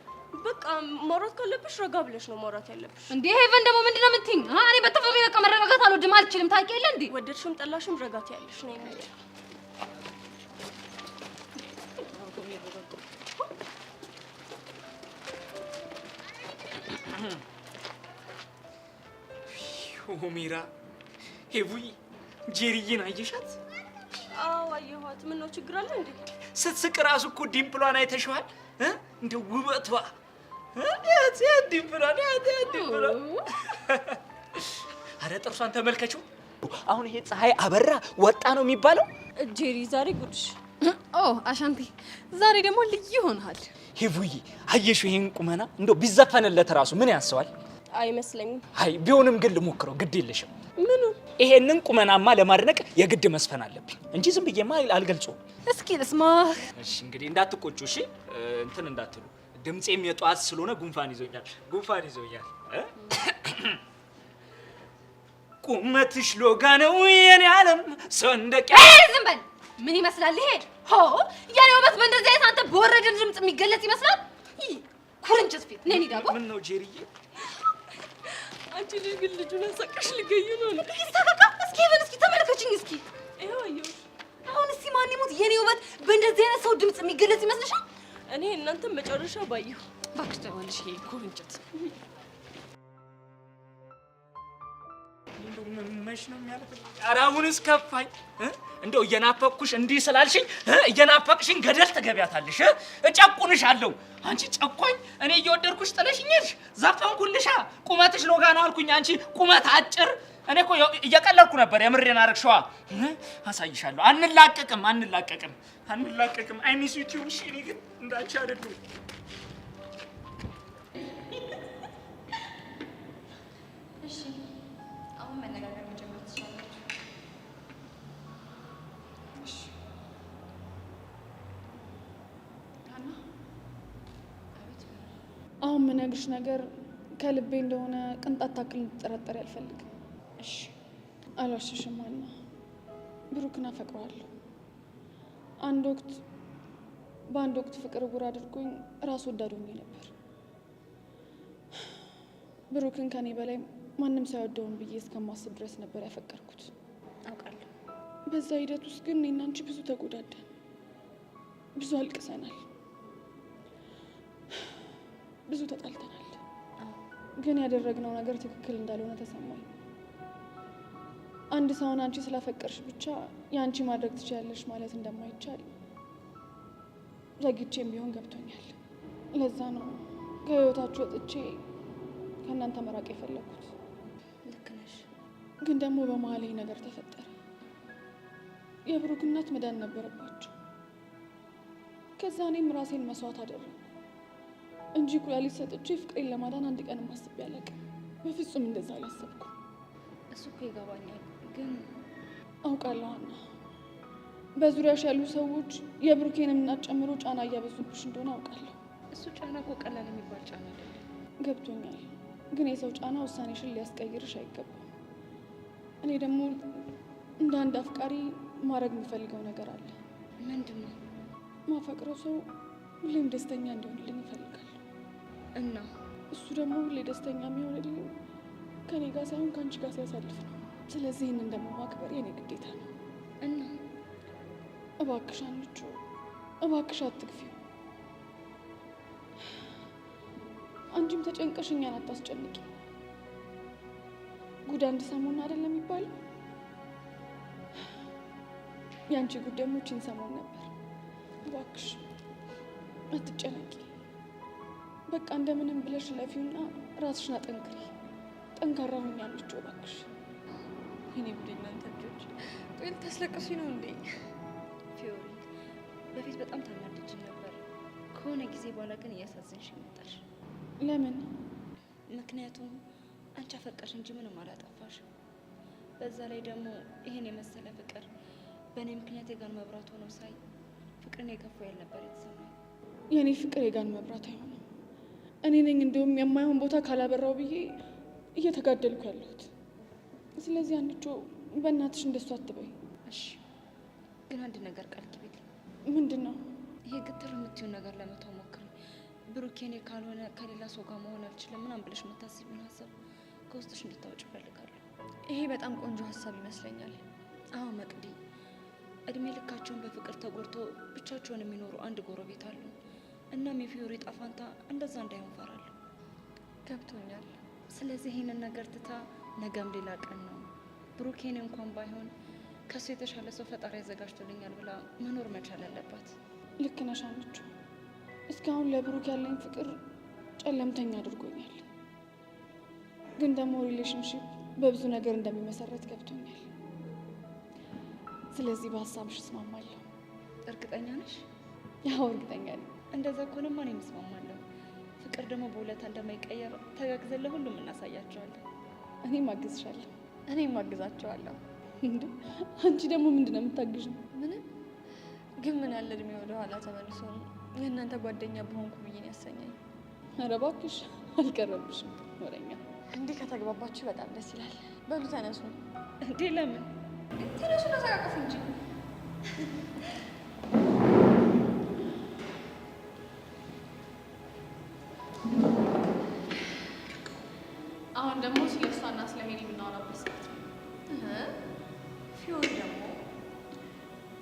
በቃ ማውራት ካለብሽ ረጋ ብለሽ ነው ማውራት ያለብሽ። እንዴ ሄቨን ደግሞ ምንድነው የምትይኝ? እኔ በተፈጥሮ በቃ መረጋጋት አልወድም፣ አልችልም። ታውቂ የለ እንዴ? ወደድሽም ጠላሽም ረጋት ያለሽ ነው የሚል ሆሜራ ሄቡይ ጄሪዬን አየሻት? አዎ አየኋት። ምን ነው ችግር አለ እንዴ? ስትስቅ ራሱ እኮ ዲምፕሏን አይተሽዋል? እንደ ውበቷ ዲምፕሏን አረ ጥርሷን ተመልከችው። አሁን ይሄ ፀሐይ አበራ ወጣ ነው የሚባለው? ጄሪ ዛሬ ጉድሽ። አሻንቲ ዛሬ ደግሞ ልዩ ሆነሃል። ሄቡይ አየሽው? ይሄን ቁመና እንደው ቢዘፈንለት ራሱ ምን ያንሰዋል? አይመስለኝም። አይ ቢሆንም ግን ልሞክረው፣ ግድ የለሽም። ምኑ? ይሄንን ቁመናማ ለማድነቅ የግድ መስፈን አለብኝ እንጂ ዝም ብዬማ አልገልጸውም። እስኪ ልስማ። እሺ እንግዲህ እንዳትቆጩ፣ እሺ እንትን እንዳትሉ። ድምጼም የጧት ስለሆነ ጉንፋን ይዞኛል። ቁመትሽ ሎጋ ነው የኔ ዓለም ሰንደቅ። ዝም በል። ምን ይመስላል ይሄ? የኔ ውበት በእንደዚህ አይነት አንተ በወረደ ድምጽ የሚገለጽ ይመስላል? ኩርንችት ፊት ነኝ ዳቦ። ምን ነው ጄሪዬ? አንቺ ልጅ ግን ልጁን አሳቀሽ ልገዩ ነው እንዴ? ይሳቀቃ። እስኪ ሄቨን፣ እስኪ ተመልከችኝ እስኪ። ይኸው አየሁሽ። አሁን እስኪ ማን ይሞት የኔ ውበት በእንደዚህ አይነት ሰው ድምጽ የሚገለጽ ይመስልሻል? እኔ እናንተም መጨረሻ ባየሁ። እባክሽ ተይዋለሽ ይሄ ኩርንችት። መች ነው የሚያልፈው? ኧረ አሁንስ ከፋኝ። እንደው እየናፈቅኩሽ እንዲህ ስላልሽኝ እየናፈቅሽኝ ገደል ትገቢያታለሽ። እጨቁንሻለሁ። አንቺ ጨቋኝ፣ እኔ እየወደድኩሽ ጥለሽኝ ሄድሽ። ዘፈንኩልሻ። ቁመትሽ ሎጋ ነው አልኩኝ፣ አንቺ ቁመት አጭር። እኔ እኮ እየቀለድኩ ነበር። የምሬን አረግሽዋ። አሳይሻለሁ። አንላቀቅም። አይ ሚስ ዩ ቱ። እሺ እኔ ግን እንዳንቺ አይደለሁም። እሺ አሁን መነጋገር መጀመር ትችላላችሁ። አሁን የምነግርሽ ነገር ከልቤ እንደሆነ ቅንጣት ታክል እንድትጠረጠሪ አልፈልግም። እሺ አልዋሽሽም ሀና፣ ብሩክን አፈቅረዋለሁ። በአንድ ወቅት ፍቅር ጉር አድርጎኝ ራስ ወዳድ ሆኜ ነበር። ብሩክን ከኔ በላይ ማንም ሳይወደውን ብዬ እስከማስብ ድረስ ነበር ያፈቀርኩት። አውቃለሁ። በዛ ሂደት ውስጥ ግን እኔና አንቺ ብዙ ተጎዳደን፣ ብዙ አልቅሰናል፣ ብዙ ተጣልተናል። ግን ያደረግነው ነገር ትክክል እንዳልሆነ ተሰማኝ። አንድ ሰውን አንቺ ስላፈቀርሽ ብቻ የአንቺ ማድረግ ትችያለሽ ማለት እንደማይቻል ዘግቼም ቢሆን ገብቶኛል። ለዛ ነው ከህይወታችሁ ወጥቼ ከእናንተ መራቅ የፈለኩት። ልክ ነሽ። ግን ደግሞ በመሀል ይህ ነገር ተፈጠረ። የብሩክ እናት መዳን ነበረባቸው። ከዛ እኔም ራሴን መስዋዕት አደረግኩ እንጂ ኩላሊት ሰጥቼ ፍቅሬን ለማዳን አንድ ቀን አስቤ አላውቅም። በፍጹም እንደዛ አላሰብኩም። እሱ እኮ ይገባኛል፣ ግን አውቃለሁ ሀና፣ በዙሪያሽ ያሉ ሰዎች የብሩኬን እናት ጨምሮ ጫና እያበዙብሽ እንደሆነ አውቃለሁ። እሱ ጫና እኮ ቀላል የሚባል ጫና አይደለም። ገብቶኛል፣ ግን የሰው ጫና ውሳኔሽን ሊያስቀይርሽ አይገባም። እኔ ደግሞ እንደ አንድ አፍቃሪ ማድረግ የምፈልገው ነገር አለ። ምንድን ነው? ማፈቅረው ሰው ሁሌም ደስተኛ እንዲሆንልኝ ይፈልጋል። እና እሱ ደግሞ ሁሌ ደስተኛ የሚሆንልኝ ከኔ ጋር ሳይሆን ከአንቺ ጋር ሲያሳልፍ ነው። ስለዚህ ይህንን ደግሞ ማክበር የኔ ግዴታ ነው። እና እባክሽ አንቺ እባክሽ አትግፊው። አንቺም ተጨንቀሽ እኛን አታስጨንቂ። ጉድ አንድ ሰሞን አይደለም የሚባለው? የአንቺ ጉድ ደግሞ ይህችን ሰሞን ነበር። እባክሽ አትጨነቂ። በቃ እንደምንም ብለሽ ለፊውና ራስሽን አጠንክሪ። ጠንካራ ሁኚ አንቺ እባክሽ። እኔ ብድ እናንተ ልጆች ቆይ ልታስለቅሱኝ ነው እንዴ? ፊዮሪ በፊት በጣም ታናድጅኝ ነበር። ከሆነ ጊዜ በኋላ ግን እያሳዘንሽ መጣሽ። ለምን? ምክንያቱም አንቺ አፈቀርሽ እንጂ ምንም አላጠፋሽ። በዛ ላይ ደግሞ ይሄን የመሰለ ፍቅር በእኔ ምክንያት የጋን መብራት ሆኖ ሳይ ፍቅርን የከፋ ያል ነበር የተሰማኝ። የእኔ ፍቅር የጋን መብራት አይሆንም። እኔ ነኝ እንደውም የማይሆን ቦታ ካላበራው ብዬ እየተጋደልኩ ያለሁት። ስለዚህ አንቺ በእናትሽ እንደሱ አትበይ እሺ? ግን አንድ ነገር ቃል ግቢልኝ። ምንድን ነው? ይሄ ግትር የምትይውን ነገር ለመተው ሞክሪ። ብሩኬ እኔ ካልሆነ ከሌላ ሰው ጋር መሆን አልችልም ምናምን ብለሽ የምታስቢውን ሀሳብ ከውስጥሽ እንድታወጭ እፈልጋለሁ። ይሄ በጣም ቆንጆ ሀሳብ ይመስለኛል። አዎ መቅዲ፣ እድሜ ልካቸውን በፍቅር ተጎድቶ ብቻቸውን የሚኖሩ አንድ ጎረቤት አሉ። እናም የፊዮሪ ጣፋንታ እንደዛ እንዳይሆን ፈራለሁ። ገብቶኛል። ስለዚህ ይህንን ነገር ትታ ነገም ሌላ ቀን ነው፣ ብሩኬን እንኳን ባይሆን ከሱ የተሻለ ሰው ፈጣሪ ያዘጋጅቶልኛል ብላ መኖር መቻል አለባት። ልክ ነሽ አንቺ። እስካሁን ለብሩክ ያለኝ ፍቅር ጨለምተኛ አድርጎኛል። ግን ደግሞ ሪሌሽንሺፕ በብዙ ነገር እንደሚመሰረት ገብቶኛል። ስለዚህ በሀሳብሽ እስማማለሁ። እርግጠኛ ነሽ? ያው እርግጠኛ ነኝ። እንደዛ ከሆነማ እኔም እስማማለሁ። ፍቅር ደግሞ በውለታ እንደማይቀየር ተጋግዘን ለሁሉም እናሳያቸዋለን። እኔም አግዝሻለሁ። እኔም አግዛቸዋለሁ። እንዴ አንቺ ደግሞ ምንድን ነው የምታግዥኝ? ምንም። ግን ምን ያለ እድሜ ወደ ኋላ ተመልሶ የእናንተ ጓደኛ በሆንኩ ብዬ ነው ያሰኘኝ። ኧረ እባክሽ አልቀረብሽም ወሬኛ። እንዲህ ከተግባባችሁ በጣም ደስ ይላል። በሉ ተነሱ። እንዴ ለምን? ተነሱ ተዘቃቀፉ እንጂ። አሁን ደግሞ ስለ እሷና ስለ ሄኒ ብናወራበት ሰዓት ነው። ፊዮሪ ደግሞ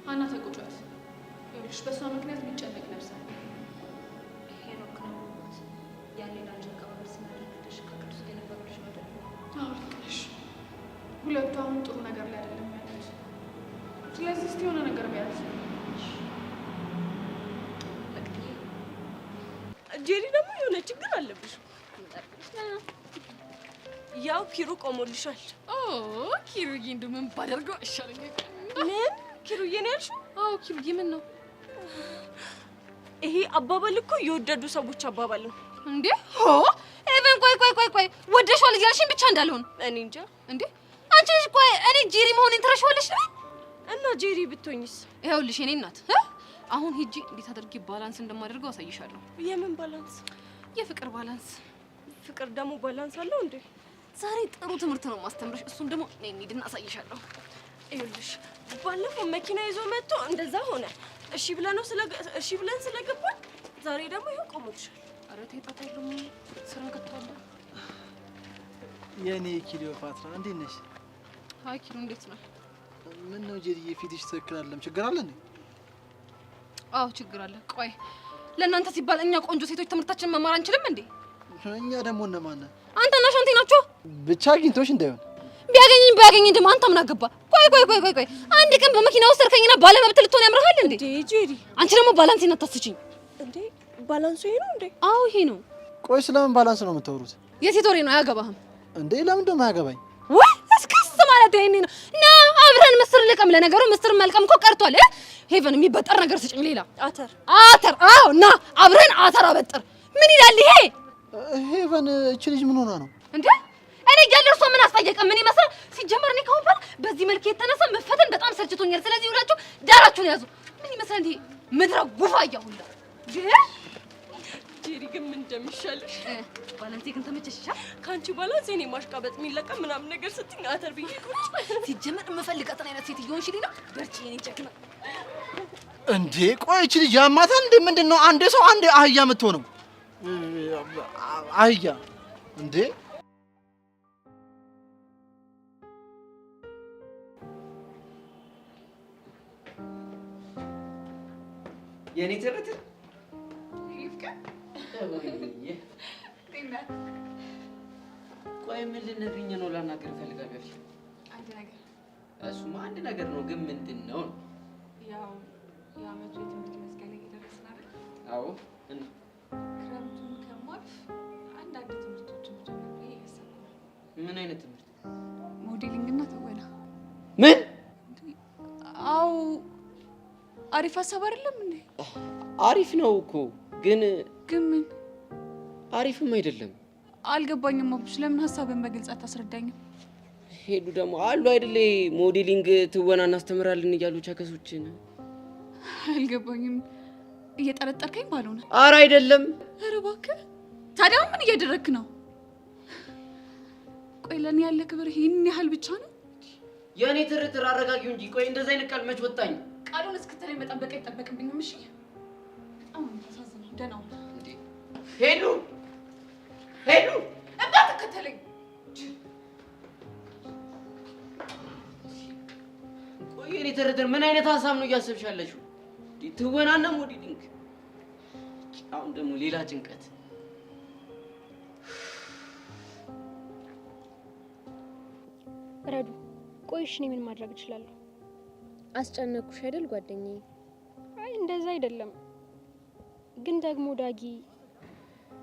ሀና ተቆጫት። ይኸውልሽ በእሷ ምክንያት የሚጨነቅ ነርሳል። ሄኖክ ነው ያኔ ላንቺ አቀባበል ስናደርግልሽ ከቅዱስ ጋር የነበሩልሽ ነው አይደል? አዎ ልክ ነሽ። ሁለቱ አሁን ጥሩ ነገር ላይ አይደለም ያሉት። ስለዚህ እስኪ የሆነ ነገር ቢያንስ ጄሪ ደግሞ የሆነ ችግር አለብሽ። ያው ኪሩ ቆሞልሻል። ኪሩዬ እንደው ምን ባደርገው ይሻለኛል? ምን ኪሩዬ ነው ያልሽው? አዎ ኪሩዬ ምን ነው ይሄ አባባል? እኮ የወደዱ ሰዎች አባባል ነው እንዴ? ኤቨን ቆይ ወደሽዋል እያልሽኝ ብቻ እንዳልሆን እኔ እንጃ። እንዴ አንቺ ልጅ ቆይ እኔ ጄሪ መሆኔን ትረሺዋለሽ ነው? እና ጄሪ ብትሆኝስ? ይኸውልሽ የኔ እናት አሁን ሂጂ እንዴት አድርጌ ባላንስ እንደማደርገው አሳይሻለሁ። የምን ባላንስ? የፍቅር ባላንስ። ፍቅር ደግሞ ባላንስ አለው እንዴ? ዛሬ ጥሩ ትምህርት ነው ማስተምረሽ። እሱን ደግሞ ነይ እንሂድና አሳይሻለሁ። ይኸውልሽ ባለፈው መኪና ይዞ መጥቶ እንደዛ ሆነ። እሺ ብለን ስለገባን ዛሬ ደግሞ ይኸው ቆሞልሻል። ኧረ ተይ ጣጣ የለውም ስራ ከቷል። የኔ ክሊዮፓትራ እንዴት ነሽ? አይ ኪሎ እንዴት ነው? ምን ነው ጄሪዬ ፊትሽ ትክክል አይደለም። ችግር አለ እንዴ? አዎ ችግር አለ። ቆይ ለእናንተ ሲባል እኛ ቆንጆ ሴቶች ትምህርታችንን መማር አንችልም እንዴ? እኛ ደግሞ እነማን ነን? አንተና ሻንቴ ናቸው። ብቻ አግኝቶሽ እንዳይሆን። ቢያገኘኝ ደግሞ አንተ ምን አገባ? ቆይ አንድ ቀን በመኪና ወሰድከኝና ባለመብት ልትሆን ያምርሃል እንዴ? ጄሪ አንቺ ደግሞ ባላንሴን አታስችኝ እንዴ? ባላንሱ ይሄ ነው እንዴ? አዎ ይሄ ነው። ቆይ ስለምን ባላንስ ነው የምታወሩት? የሴት ወሬ ነው፣ አያገባህም እንዴ? ለምን ደሞ አያገባኝ? ወይ እስከስ ማለት ይሄኔ ነው። ና አብረን ምስር ልቀም። ለነገሩ ምስር መልቀም እኮ ቀርቷል። ሄቨን የሚበጠር ነገር ስጭኝ። ሌላ አተር። አዎ ና አብረን አተር አበጥር። ምን ይላል ይሄ? ሄቨን እቺ ልጅ ምን ሆና ነው እንዴ? እኔ ያለ እርሷ ምን አስጠየቀ? ምን ይመስል ሲጀመር እኔ ከሆነ በዚህ መልክ የተነሳ መፈተን በጣም ሰልችቶኛል። ስለዚህ ሁላችሁ ዳራችሁን ያዙ። ምን ይመስል እንዴ? ምድረ ጉፋያ ሁላ ጄሪ ግን ምን እንደሚሻልሽ ባላንሴ ግን ተመቸሽሻል? ካንቺ ባላንስ እኔ ማሽቃበጥ የሚለቀም ምናምን ነገር ስትኝ አተር ብዬ ቁጭ ሲጀመር የምፈልጋትን አይነት ሴት እየሆንሽልኝ ነው። በርቺ የኔ ጀግና። እንዴ? ቆይ እቺ ልጅ ያማታል እንዴ? ምንድነው አንዴ ሰው አንዴ አህያ የምትሆነው? አህያ እንዴ? የኔ ትርት ቆይ ምን ልነግሪኝ ነው? ላናገር ፈልጋለሁ። አንድ ነገር። እሱማ አንድ ነገር ነው፣ ግን ምንድን ነው? ያው የዓመቱ የትምህርት መዝጊያ ላይ እየደረስን አይደል? አዎ። ክረምቱን ከማልፍ አንዳንድ ትምህርቶችን ጀምሬ እያሰብኩ ነው። ምን አይነት ትምህርት? ሞዴሊንግ እና ትወና። ምን? አዎ አሪፍ ሀሳብ አይደለም እንዴ? አሪፍ ነው እኮ ግን ምን አሪፍም አይደለም። አልገባኝም። አቡሽ ለምን ሀሳብን በግልጽ አታስረዳኝም? ሄዱ ደግሞ አሉ አይደለ ሞዴሊንግ ትወና እናስተምራለን እያሉ ቻከሶችን። አልገባኝም። እየጠረጠርከኝ ባልሆነ። ኧረ አይደለም። ኧረ እባክህ ታዲያ ምን እያደረግክ ነው? ቆይ ለኔ ያለ ክብር ይሄን ያህል ብቻ ነው? የኔ ትርትር አረጋጊው እንጂ። ቆይ እንደዛ አይነት ቃል መች ወጣኝ? ቃሉን እስክትለኝ መጠበቅ አይጠበቅብኝም። እሺ በጣም ታሳዝነው። ደህና ሁን። ሄዱ እንዳትከተለኝ። ቆይ የኔ ትርትር ምን አይነት ሀሳብ ነው እያሰብሽ ያለሽው? ትወናና ሞዴሊንግ፣ አሁን ደግሞ ሌላ ጭንቀት። ረዱ ቆይሽ፣ እኔ ምን ማድረግ እችላለሁ? አስጨነኩሽ አይደል ጓደኛዬ? አይ እንደዛ አይደለም፣ ግን ደግሞ ዳጊ።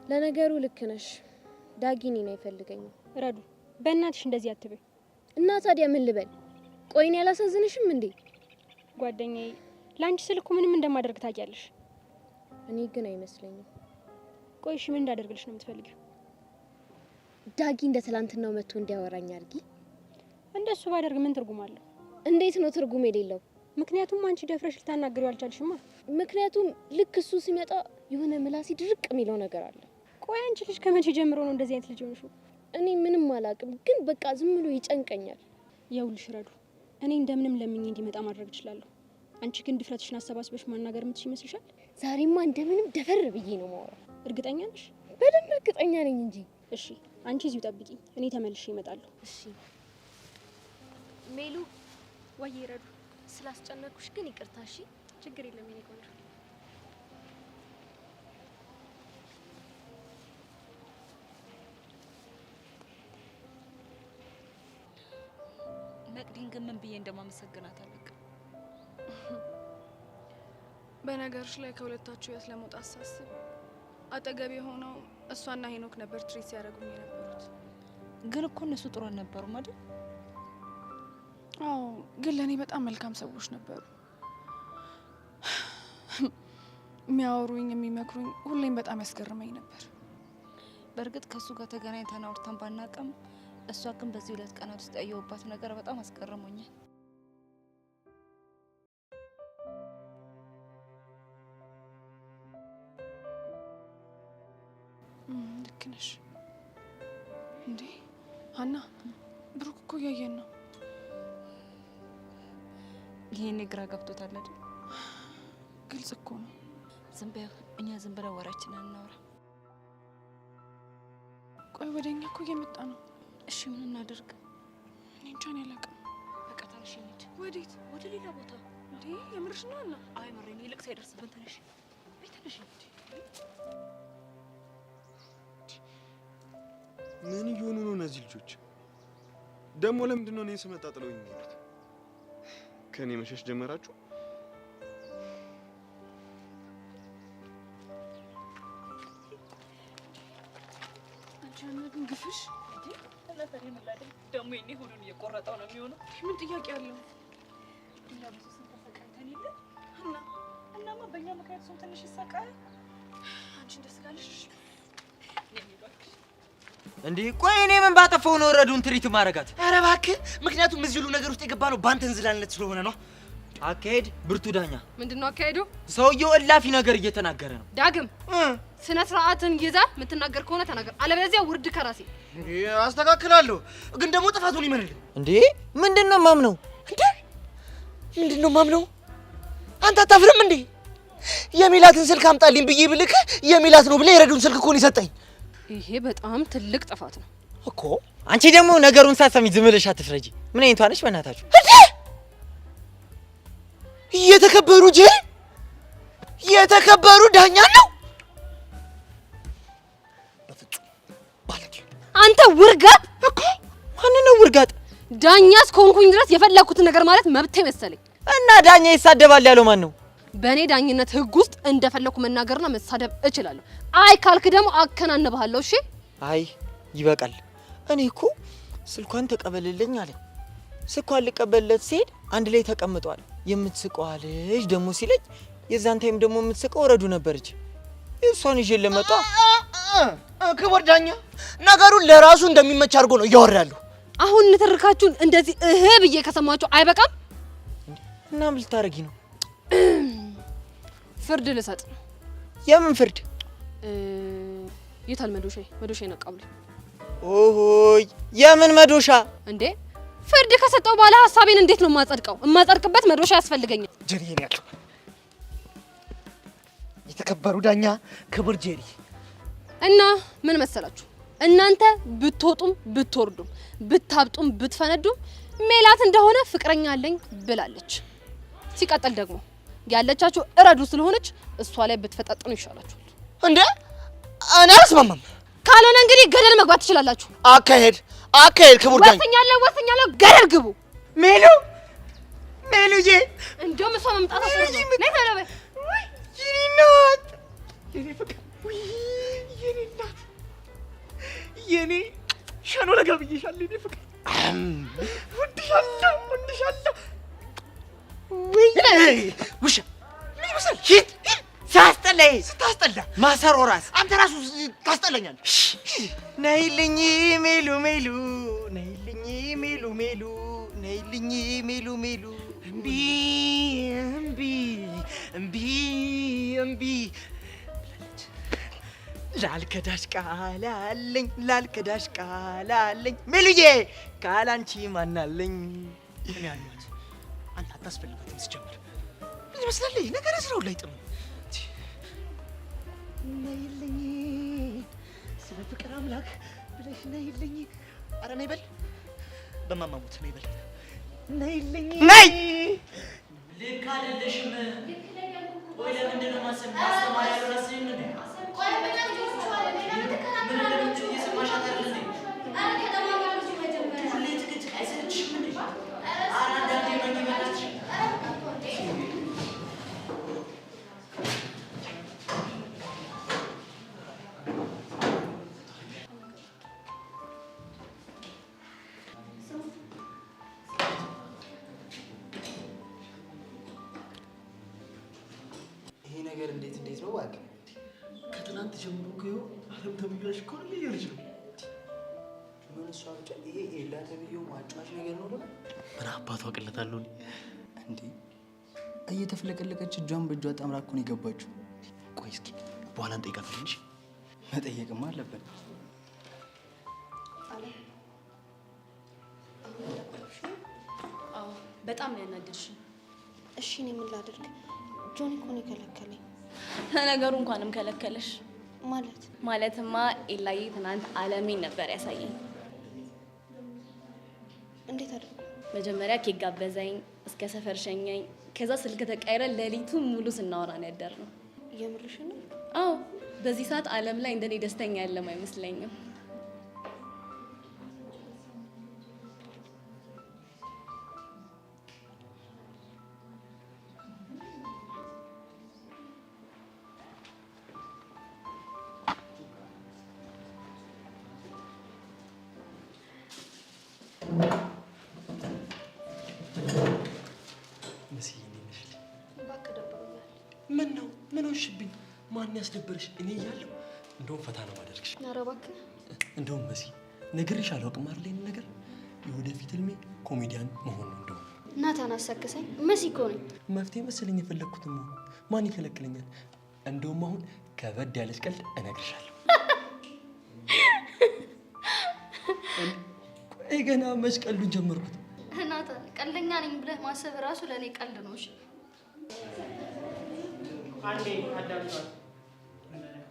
ለነገሩ ልክ ነሽ። ዳጊ እኔን አይፈልገኝም። ረዱ በእናትሽ እንደዚህ አትበይ። እና ታዲያ ምን ልበል? ቆይ እኔ አላሳዝንሽም እንዴ? ጓደኛዬ ላንቺ ስል እኮ ምንም እንደማደርግ ታውቂያለሽ። እኔ ግን አይመስለኝም። ቆይሽ ምን እንዳደርግልሽ ነው የምትፈልጊው? ዳጊ እንደ ትላንትናው መጥቶ እንዲያወራኝ አድርጊ። እንደሱ ባደርግ ምን ትርጉም አለው? እንዴት ነው ትርጉም የሌለው? ምክንያቱም አንቺ ደፍረሽ ልታናግሪው አልቻልሽማ። ምክንያቱም ልክ እሱ ሲመጣ የሆነ ምላሲ ድርቅ የሚለው ነገር አለ። ቆይ አንቺ ልጅ ከመቼ ጀምሮ ነው እንደዚህ አይነት ልጅ ሆንሽው? እኔ ምንም አላውቅም፣ ግን በቃ ዝም ብሎ ይጨንቀኛል። ይኸውልሽ ረዱ፣ እኔ እንደምንም ለምኜ እንዲመጣ ማድረግ እችላለሁ። አንቺ ግን ድፍረትሽን አሰባስበሽ ማናገር የምትችይ ይመስልሻል? ዛሬማ እንደምንም ደፈር ብዬ ነው የማወራው። እርግጠኛ ነሽ? በደንብ እርግጠኛ ነኝ እንጂ። እሺ አንቺ እዚሁ ጠብቂኝ፣ እኔ ተመልሼ እመጣለሁ። እሺ ሜሉ። ወይ ረዱ፣ ስላስጨነቅኩሽ ግን ይቅርታ። እሺ ችግር የለም የኔ ቆንጆ። መቅዲን ግን ምን ብዬ እንደማመሰግናት አላውቅም። በነገርሽ ላይ ከሁለታችሁ ህይወት ለመውጣት ሳስብ አጠገቤ ሆነው እሷና ሄኖክ ነበር ትሪት ሲያደርጉኝ የነበሩት። ግን እኮ እነሱ ጥሩ አልነበሩም አይደል? አዎ፣ ግን ለእኔ በጣም መልካም ሰዎች ነበሩ። የሚያወሩኝ፣ የሚመክሩኝ ሁሌም በጣም ያስገርመኝ ነበር። በእርግጥ ከእሱ ጋር ተገናኝተን አውርተን ባናውቅም እሷ ግን በዚህ 2 ቀናት ውስጥ ያየሁባት ነገር በጣም አስገርሞኛል። ልክ ነሽ። እንዴ ሀና፣ ብሩክ እኮ እያየን ነው። ይሄኔ ግራ ገብቶታል አይደል? ግልጽ እኮ ነው። ዝም በይው፣ እኛ ዝም ብለን ወሬያችንን እናውራ። ቆይ ወደኛ እኮ እየመጣ ነው። እሺ ምን እናደርግ? እኔ እንጃ እኔ አላውቅም። በቃ ተነሽ እንሂድ። ወዴት? ወደ ሌላ ቦታ። እንዴ የምርሽ ነው አላ? አይ መሬኔ ይልቅ ሳይደርስብን ተነሽ። ተነሽ እንሂድ። ምን እየሆኑ ነው እነዚህ ልጆች? ደግሞ ለምንድን ነው እኔ ስመጣ ጥለውኝ የሚሄዱት? ከእኔ መሸሽ ጀመራችሁ? አንቺ አናግን ግፍሽ ለፈሪ ምን ላድርግ ደግሞ የኔ ሁሉን እየቆረጠው ነው የሚሆነው። ምን ጥያቄ አለው? እኛ ብዙ ስንት ተሰቃይተን የለ እናማ በእኛ ምክንያት ሰው ትንሽ ይሰቃል። አንቺ ደስ ካለሽ እንዴ ቆይ እኔ ምን ባጠፋው ነው ረዱን ትሪት ማረጋት? ኧረ እባክህ ምክንያቱም እዚህ ሁሉ ነገር ውስጥ የገባ ነው ባንተ እንዝላልነት ስለሆነ ነው። አካሄድ ብርቱ ዳኛ። ምንድነው አካሄዱ? ሰውየው እላፊ ነገር እየተናገረ ነው። ዳግም ስነ ስርዓትን ይዘህ የምትናገር ከሆነ ተናገር፣ አለበለዚያ ውርድ ከራሴ። እንዴ አስተካክላለሁ፣ ግን ደግሞ ጥፋቱን ይመርልኝ። እንዴ ምንድነው ማምነው? እንዴ ምንድነው ማምነው? አንተ አታፍርም እንዴ? የሚላትን ስልክ አምጣልኝ ብዬ ብልክ የሚላት ነው ብለህ የረዱን ስልክ እኮ ነው የሰጠኝ። ይሄ በጣም ትልቅ ጥፋት ነው እኮ። አንቺ ደግሞ ነገሩን ሳትሰሚ ዝም ብለሽ አትፍረጂ። ምን አይነቷ ነሽ በእናታችሁ? የተከበሩ የተከበሩ ዳኛ ነው። አንተ ውርጋጥ እኮ። ማን ነው ውርጋጥ? ዳኛ እስከሆንኩኝ ድረስ የፈለኩትን ነገር ማለት መብቴ መሰለኝ። እና ዳኛ ይሳደባል ያለው ማን ነው? በእኔ ዳኝነት ህግ ውስጥ እንደፈለኩ መናገርና መሳደብ እችላለሁ። አይ ካልክ ደግሞ አከናንብሃለሁ። እሺ አይ ይበቃል። እኔ እኮ ስልኳን ተቀበልልኝ አለኝ። ስልኳን ልቀበልለት ሲሄድ አንድ ላይ ተቀምጧል። የምትስቀው ልጅ ደግሞ ሲለኝ የዛን ታይም ደግሞ የምትስቀው ረዱ ነበረች። እሷን ይዤ ለመጣ ክቡር ዳኛ ነገሩን ለራሱ እንደሚመች አድርጎ ነው እያወራ ያለው። አሁን ንትርካችሁን እንደዚህ ብዬ ከሰማችሁ አይበቃም? እና ምን ልታረጊ ነው? ፍርድ ልሰጥ። የምን ፍርድ? የታል መዶሻዬ? መዶሻዬን አቃብለኝ። ኦሆይ የምን መዶሻ እንዴ? ፍርድ ከሰጠው በኋላ ሐሳቤን እንዴት ነው የማጸድቀው? የማጸድቅበት መዶሻ ያስፈልገኛል። ጀሪዬ ነው ያለው። የተከበሩ ዳኛ ክቡር ጀሪ። እና ምን መሰላችሁ? እናንተ ብትወጡም ብትወርዱም ብታብጡም ብትፈነዱም ሜላት እንደሆነ ፍቅረኛ አለኝ ብላለች። ሲቀጥል ደግሞ ያለቻችሁ እረዱ ስለሆነች እሷ ላይ ብትፈጣጥኑ ይሻላችኋል። እንዴ እኔ አልስማማም። ካልሆነ እንግዲህ ገደል መግባት ትችላላችሁ። አካሄድ ክቡር ዳኛ። ወሰኛለሁ፣ ገደል ግቡ። ሜሉዬ እንደውም እሷ መምጣት አትችልም። ነይ ተለበ የኔ እናት፣ የኔ ፍቅር፣ የኔ እናት፣ የኔ ሻኖ ለጋ ብዬሻለሁ። የኔ ፍቅር ወድሻለሁ። ውሻ ምን ይመስላል? ሂድ ሲያስጠላኝ። ስታስጠላ ማሰሮ ራስ አንተ ራሱ ታስጠላኛለህ። ነይልኝ ሜሉ ሜሉ፣ ነይልኝ ሜሉ ሜሉ፣ ነይልኝ ሜሉ ሜሉ። እምቢ እምቢ እምቢ እምቢ ላልከዳሽ ቃል አለኝ፣ ላልከዳሽ ቃል አለኝ ሜሉዬ፣ ካላንቺ ማናለኝ? ምን ያሉት አንተ አታስፈልጋትም። ሲጀምር ምን ይመስላል? ነገር ስራው ላይ ጥሩ ነይልኝ፣ ስለ ፍቅር አምላክ ብለሽ ነይልኝ። ኧረ ነይ በል፣ በማማሙት ነይ በል፣ ነይልኝ። ነይ ልክ አይደለሽም። ቆይ ለምንድን ነው ማስተማር ያለው ራስህን እንዴ? ቆይ ምን እንደምትሆን ምን እንደምትሆን እየሰማሻት አይደል እንዴ? አረ ከተማማሩ መጀመሪያ ሁሌ ትክክል አይሰልችሽም እንዴ? አረ አንዳንዴ ነው የሚመጣሽ። ይሄ ነገር እንዴት ነው እባክህ? ከትናንት ጀምሮ እኮ አለም ተብያሽ እኮ ነው እያለች ነው። ምን እሷ ብቻ ይሄ ኤላ ተብዬው ማጫወች ነገር ነው ደግሞ። ምን አባቷ አቅለታለሁ እንዴ? እየተፍለቀለቀች እጇን በእጇ ጣምራ እኮ ነው የገባችው። ቆይ እስኪ በኋላ እንጠይቃታለን እንጂ። መጠየቅማ አለበት። አዎ በጣም ነው ያናደድሽኝ። እሺ እኔ ምን ላድርግ? ጆኒ እኮ ነው የከለከለኝ። ነገሩ እንኳንም ከለከለሽ ማለትማ ኤላዬ ትናንት አለሜን ነበር ያሳየኝ። እንዴት አድርጎ? መጀመሪያ ኬክ ጋበዘኝ፣ እስከ ሰፈር ሸኘኝ። ከዛ ስልክ ተቀይረን ሌሊቱን ሙሉ ስናወራ ነው ያደርነው። የምርሽ ነው? አዎ፣ በዚህ ሰዓት ዓለም ላይ እንደኔ ደስተኛ ያለም አይመስለኝም። ምን ነው? ምን ሆንሽብኝ? ማን ያስደበረሽ? እኔ እያለሁ እንደውም ፈታ ነው ማደርግሽ። ኧረ እባክህ። እንደውም መሲ ነግሬሽ አላውቅም አይደል? ይሄን ነገር የወደፊት ህልሜ ኮሜዲያን መሆን ነው። እንደውም ናታን አሳክሰኝ። መሲ እኮ ነኝ። መፍትሄ መሰለኝ የፈለግኩት ነው። ማን ይከለክለኛል? እንደውም አሁን ከበድ ያለች ቀልድ እነግርሻለሁ። ቆይ ገና መች ቀልዱን ጀመርኩት? ናታን ቀልደኛ ነኝ ብለህ ማሰብ ራሱ ለእኔ ቀልድ ነው። እሺ አንዴ አዳምጧል።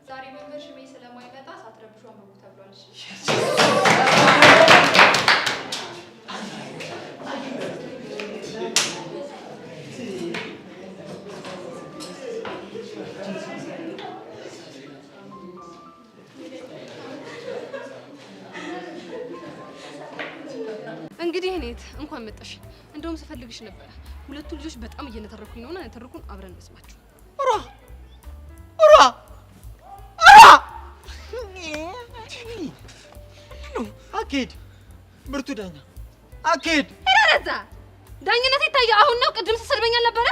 ዛሬ መምህር ሽሜ ስለማይመጣ ሳትረብሹ አንብቡ ተብሏል። እንግዲህ እኔት እንኳን መጣሽ። እንደውም ስፈልግሽ ነበረ። ሁለቱ ልጆች በጣም እየነተረኩኝ ነውና ነተረኩን አብረን እንስማቸው። አኬድ ብርቱ ዳኛ አኬድ ረዛ ዳኝነት ይታየ አሁን ነው። ቅድም ስትሰድበኛል ነበረ።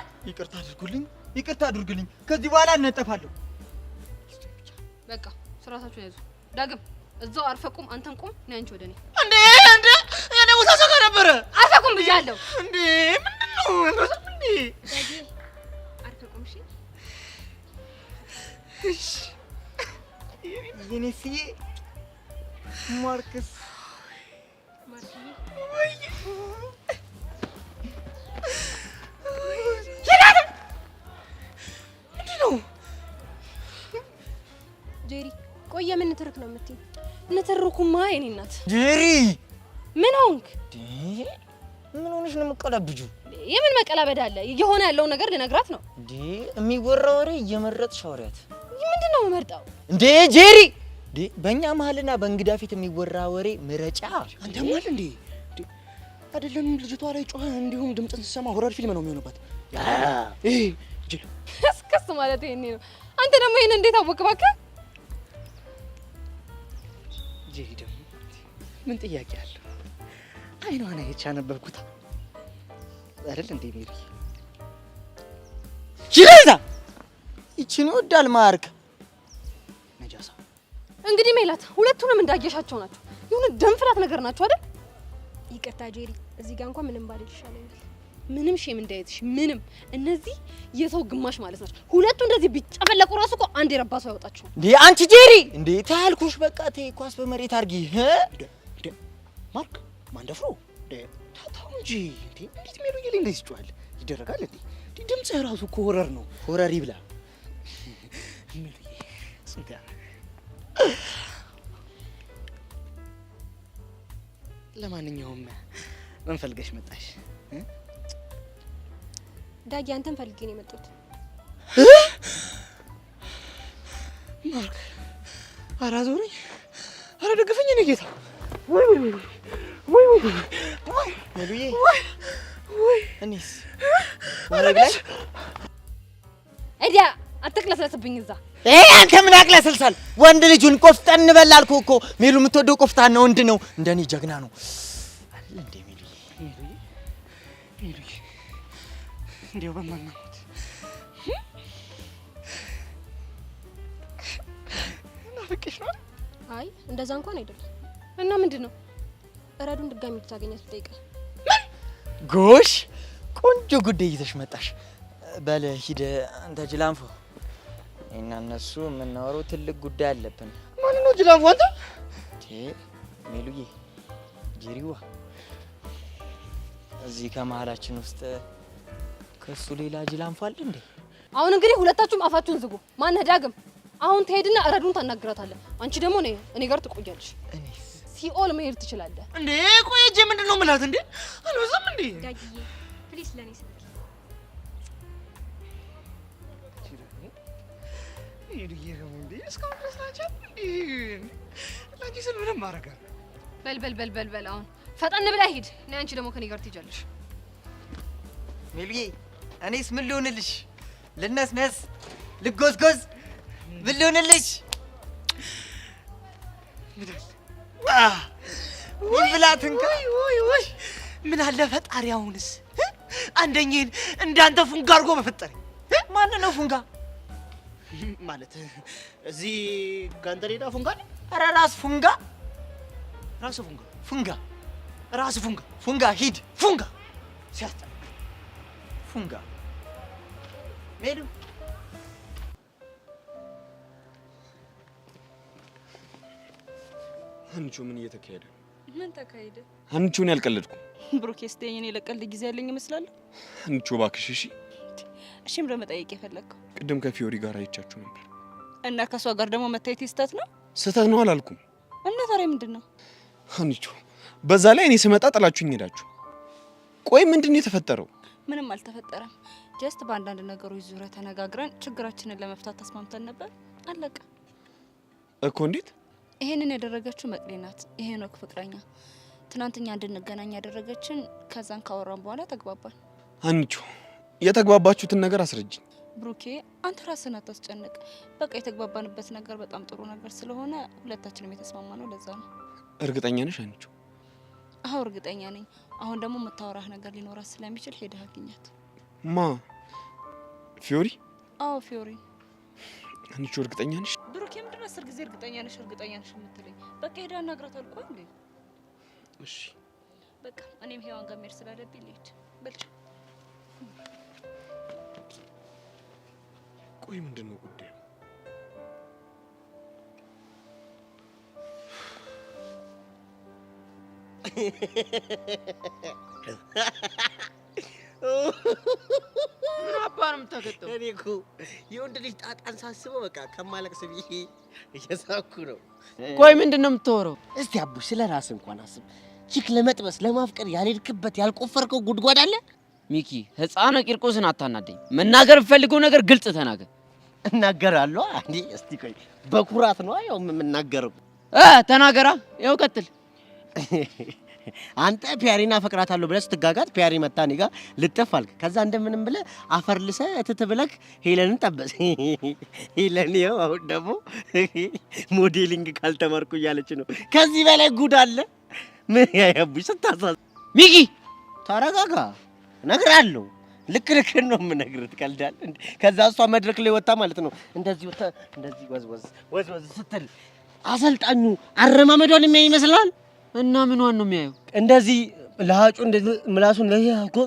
ይቅርታ አድርጉልኝ። ከዚህ በኋላ እነጠፋለሁ። በቃ ስራታችሁን ያዙ። ዳግም እዛው አርፈቁም። አንተም ቁም። ነይ አንቺ ወደ እኔ። እንዴ እኔ ወሳሰጋ ነበረ። አርፈቁም ብያለሁ። እንዴ ምንድነው? እንዴ አርፈቁም። እሺ የኔስዬ ማርክስ ጄሪ ቆየ። ምን ንትርክ ነው የምትይኝ? ንትርኩማ የኔ እናት። ጄሪ ምን ሆንክ? ምን ሆነሽ ነው የምትቀላብጂው? የምን መቀላበድ አለ? እየሆነ ያለው ነገር ልነግራት ነው። እንዴ የሚወራ ወሬ እየመረጥሽ አውሪያት። ምንድን ነው የምመርጠው? እንዴ ጄሪ በእኛ መሀልና በእንግዳ ፊት የሚወራ ወሬ ምረጫ። አንተ ማለት እንዴ አይደለም ልጅቷ ላይ ጮኸ እንዲሁም ድምፅን ስትሰማ ሆረር ፊልም ነው የሚሆንባት። እስከስ ማለት ይሄኔ ነው። አንተ ደግሞ ይሄን እንዴት አወቅህ? እባክህ ጄሪ ደግሞ ምን ጥያቄ አለው? አይኗን አይቼ አነበብኩት አይደል እንዴ ሜሪ? ይለዛ ይቺን ይወዳል ማርክ ነጃሳ። እንግዲህ ሜላት ሁለቱንም እንዳየሻቸው ናቸው። የሆነ ደንፍላት ነገር ናቸው አይደል? ይቅርታ ጄሪ፣ እዚህ ጋር እንኳን ምንም ባልል ይሻለኛል። ምንም ሼም እንዳይዝሽ። ምንም እነዚህ የሰው ግማሽ ማለት ናቸው። ሁለቱ እንደዚህ ቢጨፈለቁ ራሱ እኮ አንድ የረባ ሰው ያወጣቸው። እንዴ አንቺ ጄሪ እንዴ ታልኩሽ። በቃ ተይ ኳስ በመሬት አርጊ። ማርክ ማንደፍሮ ታታው እንጂ እንዴ እንዴት ሜሉ ይል እንደዚህ ጮሃል ይደረጋል እንዴ? ድምጽ ራሱ እኮ ሆረር ነው። ሆረር ይብላ። ለማንኛውም ምን ፈልገሽ መጣሽ? ዳጊ አንተን ፈልጌ ነው የመጣሁት። ማርክ አራዞኝ አረ ደግፈኝ ነው ጌታ። ወይ ወይ ወይ ወይ ወይ ሜሉዬ ወይ እኔስ ወረግ ላይ እዲያ አትክለሰስብኝ እዛ። አንተ ምን ያቅለሰልሳል? ወንድ ልጁን ቆፍጠን በል አልኩህ እኮ። ሜሉ የምትወደው ቆፍጣን ነው፣ ወንድ ነው፣ እንደኔ ጀግና ነው አይደል እንዴ? ሜሉዬ እንዴው በማናት ናፍቄሽ ነው። አይ እንደዛ እንኳን አይደለም። እና ምንድን ነው? እረዱን ድጋሚ ልታገኛት ትጠይቃል። ጎሽ ቆንጆ ጉዳይ ይዘሽ መጣሽ። በል ሂድ አንተ ጅላንፎ። እና እነሱ የምናወራው ትልቅ ጉዳይ አለብን። ማን ነው ጅላንፎ? አንተ ሜሉዬ ጄሪዋ እዚህ ከመሀላችን ውስጥ ከሱ ሌላ ጅላንፎ አለ እንዴ? አሁን እንግዲህ ሁለታችሁም አፋችሁን ዝጉ። ማነህ ዳግም? አሁን ትሄድና እረዱን ታናግራታለህ። አንቺ ደግሞ እኔ ጋር ትቆያለሽ። ሲኦል መሄድ ትችላለህ። እንዴ ቆይ እጄ ምንድነው የምላት እንዴ? አልበዛም እንዴ? ዳጊዬ ፕሊስ ለኔ ስልክ በል አሁን ፈጠን ብለህ ሂድ። ነይ አንቺ ደግሞ ከኔ ጋር ትሄጃለሽ። ሜልዬ እኔስ ምን ልሆንልሽ? ልነስነስ ልጎዝጎዝ ምን ልሆንልሽ? ምን ብላት እንካ ወይ ምን አለ ፈጣሪ አሁንስ አንደኛዬን እንዳንተ ፉንጋ አድርጎ በፈጠረኝ። ማን ነው ፉንጋ ማለት? እዚህ ጋንተሬዳ ፉንጋ ነው? ኧረ ራስ ፉንጋ ፉንጋ ራስ ፉንጋ ሂድ ፉንጋ ሲያስጠላ ፉንጋ ሜሉ አንቺ ምን እየተካሄደ? ምን ተካሄደ? አንቺውን ያልቀለድኩ ብሩክ ስቴኝ እኔ ለቀልድ ጊዜ ያለኝ ይመስላል። አንቺ እባክሽ እሺ። እሺም ለመጠየቅ የፈለግከው ቅድም ከፊዮሪ ጋር አይቻችሁ ነበር እና ከሷ ጋር ደግሞ መታየት ስህተት ነው? ስህተት ነው አላልኩም። እና ታዲያ ምንድን ነው? አንቺ በዛ ላይ እኔ ስመጣ ጥላችሁኝ ሄዳችሁ። ቆይ ምንድን ነው የተፈጠረው? ምንም አልተፈጠረም። ጀስት በአንዳንድ ነገሮች ዙሪያ ተነጋግረን ችግራችንን ለመፍታት ተስማምተን ነበር። አለቀ እኮ። እንዴት? ይሄንን ያደረገችው መቅሌ ናት፣ የሄኖክ ፍቅረኛ። ትናንትኛ እንድንገናኝ ያደረገችን። ከዛን ካወራን በኋላ ተግባባን። አንቺ የተግባባችሁትን ነገር አስረጅኝ። ብሩኬ አንተ ራስህን አታስጨንቅ። በቃ የተግባባንበት ነገር በጣም ጥሩ ነገር ስለሆነ ሁለታችንም የተስማማ ነው። ለዛ ነው። እርግጠኛ ነሽ አንቺ? አዎ እርግጠኛ ነኝ። አሁን ደግሞ የምታወራህ ነገር ሊኖራት ስለሚችል ሄደህ አግኛት። ማ? ፊዮሪ? አዎ ፊዮሪ። አንቺ እርግጠኛ ነሽ? ብሩኬ ምንድን ነው 10 ጊዜ እርግጠኛ ነሽ የምትለኝ? በቃ ሄደህ አናግራት አልኩህ እንዴ? እሺ በቃ እኔም ሄዋን ጋር መሄድ ስላለብኝ ልሂድ። በልቻ ቆይ ምንድን ነው ጉዳዩ? ምን አባን የምታገጠው? እኔ እኮ የወንድ ልጅ ጣጣን ሳስበው በቃ ከማለቅስ ብዬ እየሳኩ ነው። ቆይ ምንድን ነው የምታወራው? እስቲ አቡሽ ስለ ራስህ እንኳን አስብ። ቺክ ለመጥበስ ለማፍቀር ያልሄድክበት ያልቆፈርከው ጉድጓድ አለ? ሚኪ ህፃነ ቂርቆስን አታናደኝ። መናገር የምፈልገው ነገር ግልጽ ተናገር። እናገራለሁ። አንዴ እስቲ ቆይ በኩራት ነው ያው የምናገረው። ተናገራ። ያው ቀጥል። አንተ ፒያሪና ፈቅራታለሁ ብለህ ስትጋጋት ፒያሪ መታ እኔ ጋር ልጥፍ አልክ። ከዛ እንደምንም ብለህ አፈር ልሰህ እትት ብለህ ሄለንን ጠበስ። ሄለን ይኸው አሁን ደግሞ ሞዴሊንግ ካልተማርኩ እያለች ነው። ከዚህ በላይ ጉድ አለ? ምን ያያቡሽ ስታሳዝ። ሚኪ ተረጋጋ፣ እነግርሃለሁ። ልክ ነው የምነግርህ። ትቀልዳለህ እንዴ? ከዛ እሷ መድረክ ላይ ወጣ ማለት ነው እንደዚህ ወጣ እንደዚህ ወዝወዝ ስትል አሰልጣኙ አረማመዷን የሚያይ ይመስላል። እና ምንዋን ነው የሚያየው? እንደዚህ ለሃጩ እንደዚህ ምላሱን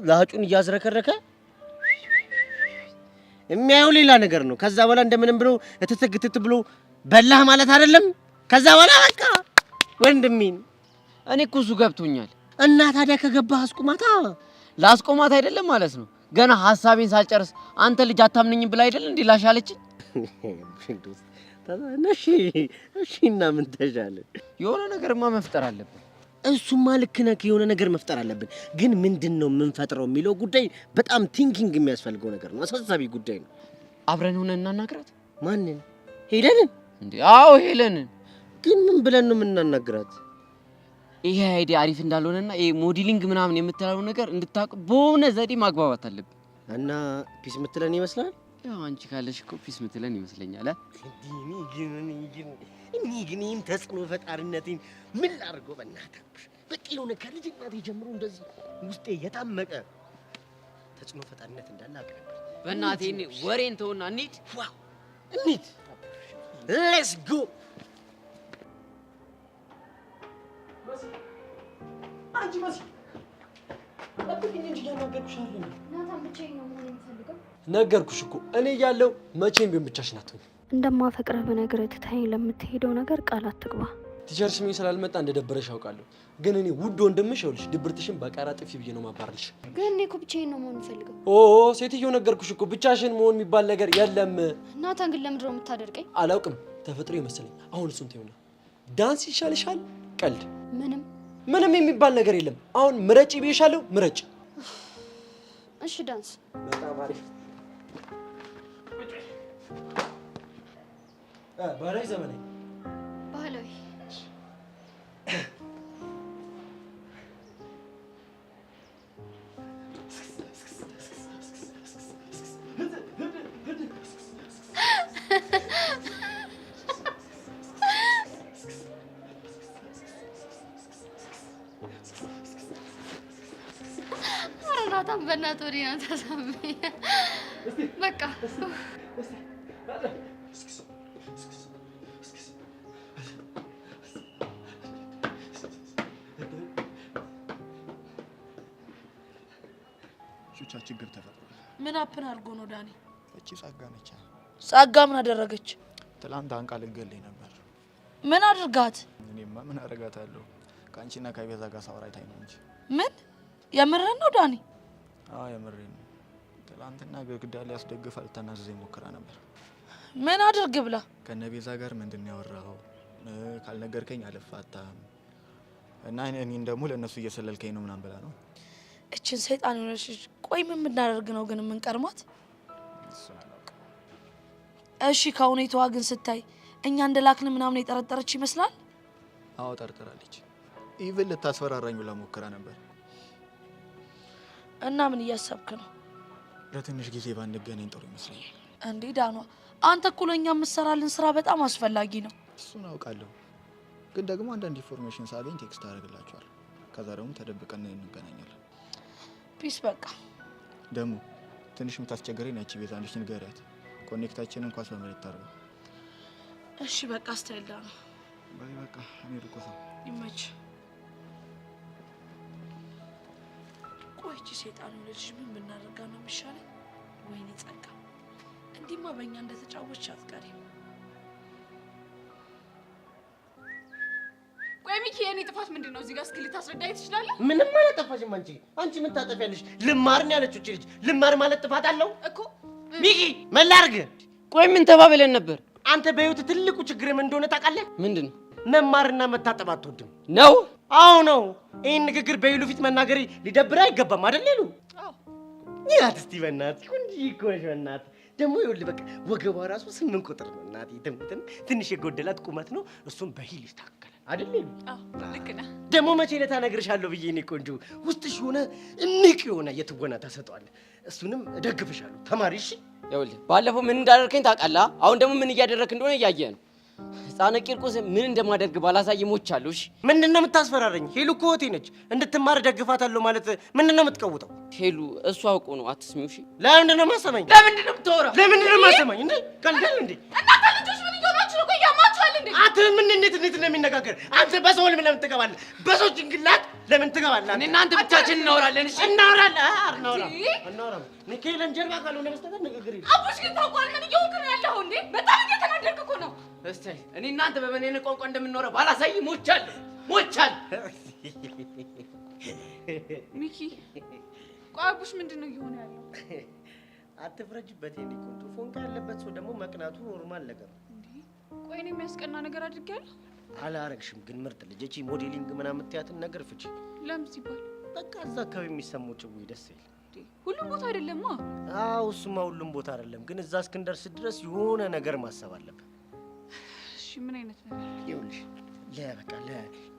ለሃጩን እያዝረከረከ የሚያየው ሌላ ነገር ነው። ከዛ በኋላ እንደምንም ብሎ እትትግትት ብሎ በላህ ማለት አይደለም። ከዛ በኋላ በቃ ወንድሜን እኔ እኮ እሱ ገብቶኛል። እና ታዲያ ከገባህ አስቁማታ። ላስቆማት አይደለም ማለት ነው። ገና ሐሳቤን ሳልጨርስ አንተ ልጅ አታምነኝም ብላ አይደል እንዴ ላሻለችኝ? እሺ እና ምን ተሻለ? የሆነ ነገርማ መፍጠር አለብን። እሱማ ልክ ነህ። የሆነ ነገር መፍጠር አለብን። ግን ምንድነው የምንፈጥረው የሚለው ጉዳይ በጣም ቲንኪንግ የሚያስፈልገው ነገር ነው። አሳሳቢ ጉዳይ ነው። አብረን ሆነን እናናግራት። ማንን? ሄለንን እንዴ? አዎ ሄለንን። ግን ምን ብለን ነው የምናናግራት? ይሄ አይዲያ አሪፍ እንዳልሆነና ይሄ ሞዴሊንግ ምናምን የምትለው ነገር እንድታውቅ በሆነ ዘዴ ማግባባት አለብን። እና ፒስ የምትለን ይመስላል። ያው አንቺ ካለሽ እኮ ፒስ የምትለን ይመስለኛል። እኔ ግን ይህን ተጽዕኖ ፈጣሪነቴን ምን ላድርገው? በእናትህ በቃ የሆነ ከልጅነቴ ጀምሮ እንደዚህ ውስጤ የታመቀ ተጽዕኖ ፈጣሪነት እንዳለ አውቅ ነበር። በእናትህ እኔ ወሬን ተውና እንሂድ። ዋው እንሂድ፣ ሌትስ ጎ። አንቺ መሲ ጠብቂኝ እንጂ እያናገርኩሽ አይደለም። ናታን ብቻዬን ነው መሆን የምፈልገው። ነገርኩሽ እኮ እኔ እያለሁ መቼም ቢሆን ብቻሽን አትሆኚም። እንደማፈቅረህ በነገርህ ትተኸኝ ለምትሄደው ነገር ቃል አትግባ። ቲቸር ስሜ ስላልመጣ እንደደበረሽ አውቃለሁ፣ ግን እኔ ውድ ወንድምሽ ይኸውልሽ ድብርትሽን በቃራ ጥፊ ብዬ ነው ማባረልሽ። ግን እኔ እኮ ብቻዬን ነው መሆን የምፈልገው። ሴትዮ ነገርኩሽ እኮ ብቻሽን መሆን የሚባል ነገር የለም። ናታን ግን ለምንድን ነው የምታደርቀኝ? አላውቅም፣ ተፈጥሮ ይመስለኝ። አሁን እሱን ተይውና ዳንስ ይሻልሻል። ቀልድ ምንም የሚባል ነገር የለም። አሁን ምረጪ ብዬሻለሁ፣ ምረጪ። እሺ ዳንስ። በጣም አሪፍ። ባህላዊ ዘመናዊ? ባህላዊ። አራታም በእናትህ ወዲህ ነው ተሰማኝ። በቃ ቹቻ ችግር ተፈጥሯል። ምን አፕን አድርጎ ነው ዳኒ? እቺ ጸጋ ነች። ጸጋ ምን አደረገች? ትላንት አንቃ ልትገለኝ ነበር። ምን አድርጋት? እኔማ ምን አደርጋታለሁ? ከአንቺና ከቤዛ ጋር ሳወራ አይታኝ ነው እንጂ። ምን የምርህን ነው ዳኒ? አዎ የምሬን ነው። ትላንትና ግድግዳ ላይ አስደግፋ ልታናዝዘኝ ሞክራ ነበር። ምን አድርግ ብላ? ከነቤዛ ጋር ምንድን ያወራኸው? ካልነገርከኝ አልፋታም እና እኔን ደግሞ ለእነሱ እየሰለልከኝ ነው ምናምን ብላ ነው። እችን ሰይጣን የሆነች ልጅ። ቆይ ምን የምናደርግ ነው ግን የምንቀርማት? እሺ ከሁኔታዋ ግን ስታይ እኛ እንደላክን ምናምን የጠረጠረች ይመስላል? አዎ ጠርጥራለች። ኢቭን ልታስፈራራኝ ብላ ሞክራ ነበር። እና ምን እያሰብክ ነው? ለትንሽ ጊዜ ባንገናኝ ጥሩ ይመስለኛል። እንዴ ዳኗ፣ አንተ እኮ ለእኛ የምትሰራልን ስራ በጣም አስፈላጊ ነው። እሱን አውቃለሁ፣ ግን ደግሞ አንዳንድ ኢንፎርሜሽን ሳገኝ ቴክስት አደርግላችኋለሁ። ከዛ ደግሞ ተደብቀን እንገናኛለን። ፒስ። በቃ ደግሞ ትንሽ የምታስቸግረኝ ያቺ ቤዛ ነች፣ ንገሪያት። ኮኔክታችንን ኳስ በመሬት ታርገው። እሺ በቃ ስታይል ዳኗ። በቃ እኔ ልቆሳ። ይመች። ቆይ እቺ ሰይጣን ልጅ ምን ብናደርጋ ነው የሚሻለው? ወይኔ ጸጋ፣ እንዲህማ በእኛ እንደተጫወች አትቀሪ። ቆይ ሚኪ፣ የኔ ጥፋት ምንድነው? እዚህ ጋር እስኪ ልታስረዳኝ ትችላለህ? ምንም አላጠፋሽም አንቺ ምን ታጠፊያለሽ? ልማር ነው ያለችው እቺ ልጅ። ልማር ማለት ጥፋት አለው እኮ ሚኪ። ምን ላድርግ? ቆይ ምን ተባብለን ነበር? አንተ በህይወት ትልቁ ችግር ምን እንደሆነ ታውቃለህ? ምንድን ነው? መማርና መታጠብ አትወድም ነው? አዎ ነው። ይህን ንግግር በይሉ ፊት መናገር ሊደብር አይገባም አይደል? ይሉ ያት እስቲ በእናትህ እንጂ እኮ ነሽ በእናትህ። ደግሞ ይኸውልህ በቃ ወገቧ ራሱ 8 ቁጥር ነው እናቴ። ትንሽ የጎደላት ቁመት ነው፣ እሱም በሂል ይታከላል አይደል? ይሉ ልክ ነህ። ደግሞ መቼ ዕለት እነግርሻለሁ ብዬ እኔ ቆንጆ ውስጥሽ የሆነ እምቅ የሆነ የትወና ታሰጠዋለህ። እሱንም እደግፍሻለሁ። ተማሪ እሺ። ይኸውልህ ባለፈው ምን እንዳደረከኝ ታውቃለህ? አሁን ደግሞ ምን እያደረክ እንደሆነ እያየህ ነው። ህፃነ ቂርቆስ ምን እንደማደርግ ባላሳይ ሞቻለሁ። እሺ ምንድነው የምታስፈራረኝ? ሄሉ እኮ እህቴ ነች። እንድትማር ደግፋታለሁ ማለት ምንድነው የምትቀውጠው? ሄሉ እሱ አውቆ ነው። አትስሚው። እሺ ለምንድነው የማሰማኝ? ለምንድነው የምታወራው? ለምንድነው የማሰማኝ? እንዴ ቀልቀል እንዴ እናንተ ልጆች ምን እየሆናችሁ ነው? ቆይ ያማችኋል እንዴ? አንተ ምን እንዴት ነው የሚነጋገር? አንተ በሰው ለምን ትገባለህ? በሰው ጭንቅላት ለምን ትገባለህ? እኔ እናንተ ብቻችን እናወራለን። እሺ እናወራለን። ሚካኤልን ጀርባ ካልሆነ በስተቀር ንግግር የለም። አቡሽ ግን ታውቋል ምን እየሆንክ ነው ያለኸው እንዴ? በጣም እየተናደድክ እኮ ነው። እስቲ እኔ እናንተ በመኔን ቋንቋ እንደምንኖረው ባላሳይ ሞቻለሁ። ሚኪ ቆይ አቡሽ ምንድነው እየሆነ ያለው? አትፍረጅበት የኔ ቆንጆ። ፎንቃ ያለበት ሰው ደግሞ መቅናቱ ኖርማል ነገር ነው። ቆይ እኔ የሚያስቀና ነገር አድርጌያለሁ? አላረግሽም ግን ምርጥ ልጅ። እቺ ሞዴሊንግ ምናምን የምትያትን ነገር ፍቺ። ለምን ሲባል? በቃ እዛ አካባቢ የሚሰማው ጭው ደስ ይላል። ሁሉም ቦታ አይደለማ። አዎ እሱማ ሁሉም ቦታ አይደለም፣ ግን እዛ እስክንደርስ ድረስ የሆነ ነገር ማሰብ አለብን። እሺ ምን አይነት ነገር? ይኸውልሽ ለበቃ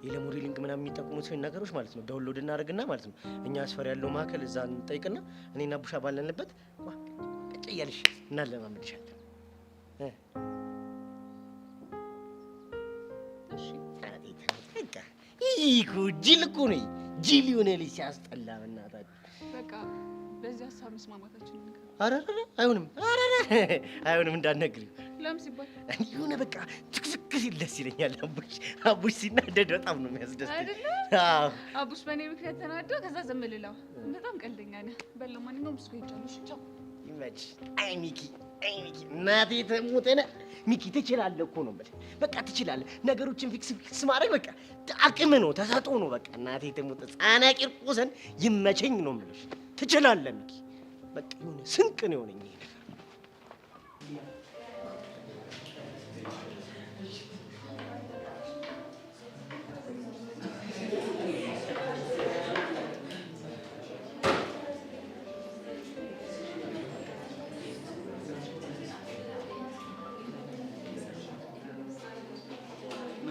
ለሞዴሊንግ ምናምን የሚጠቅሙትን ነገሮች ማለት ነው ዳውንሎድ እናደርግና ማለት ነው እኛ አስፈር ያለው ማዕከል እዛ እንጠይቅና እኔና ቡሻ ባለንበት ቁጭ እያልሽ እናለማመድሻለን። እሺ በቃ ይሄ ጅል እኮ ነው። ጅል የሆነ ልጅ ሲያስጠላ በእናታችሁ። በቃ በዚህ ሀሳብ መስማማታችን ነው። ኧረ አይሆንም እንዳትነግሪው። ለምን ሲባል? የሆነ በቃ ትክስክ ሲል ደስ ይለኛል። አቡሽ ሲናደድ በጣም ነው የሚያስደስተኝ አይደለ? አቡሽ በእኔ ምክንያት ተናዶ ከዛ ዝም ልለው። በጣም ቀልደኛ ነህ። በል ለማንኛውም እስኩ ሄጃለሁ። ቻው። ይመችሽ። አይ ሚኪ እናቴ ተሞተነ። ሚኪ ትችላለህ እኮ ነው የምልህ። በቃ ትችላለህ። ነገሮችን ፊክስ ማድረግ በቃ አቅም ነው፣ ተሰጥኦ ነው። በቃ እናቴ ተሞተ። ህፃነ ቂርቆስን ይመቸኝ ነው የምልሽ። ትችላለህ ሚኪ። በቃ የሆነ ስንቅ ነው የሆነኝ ይሄ ነገር።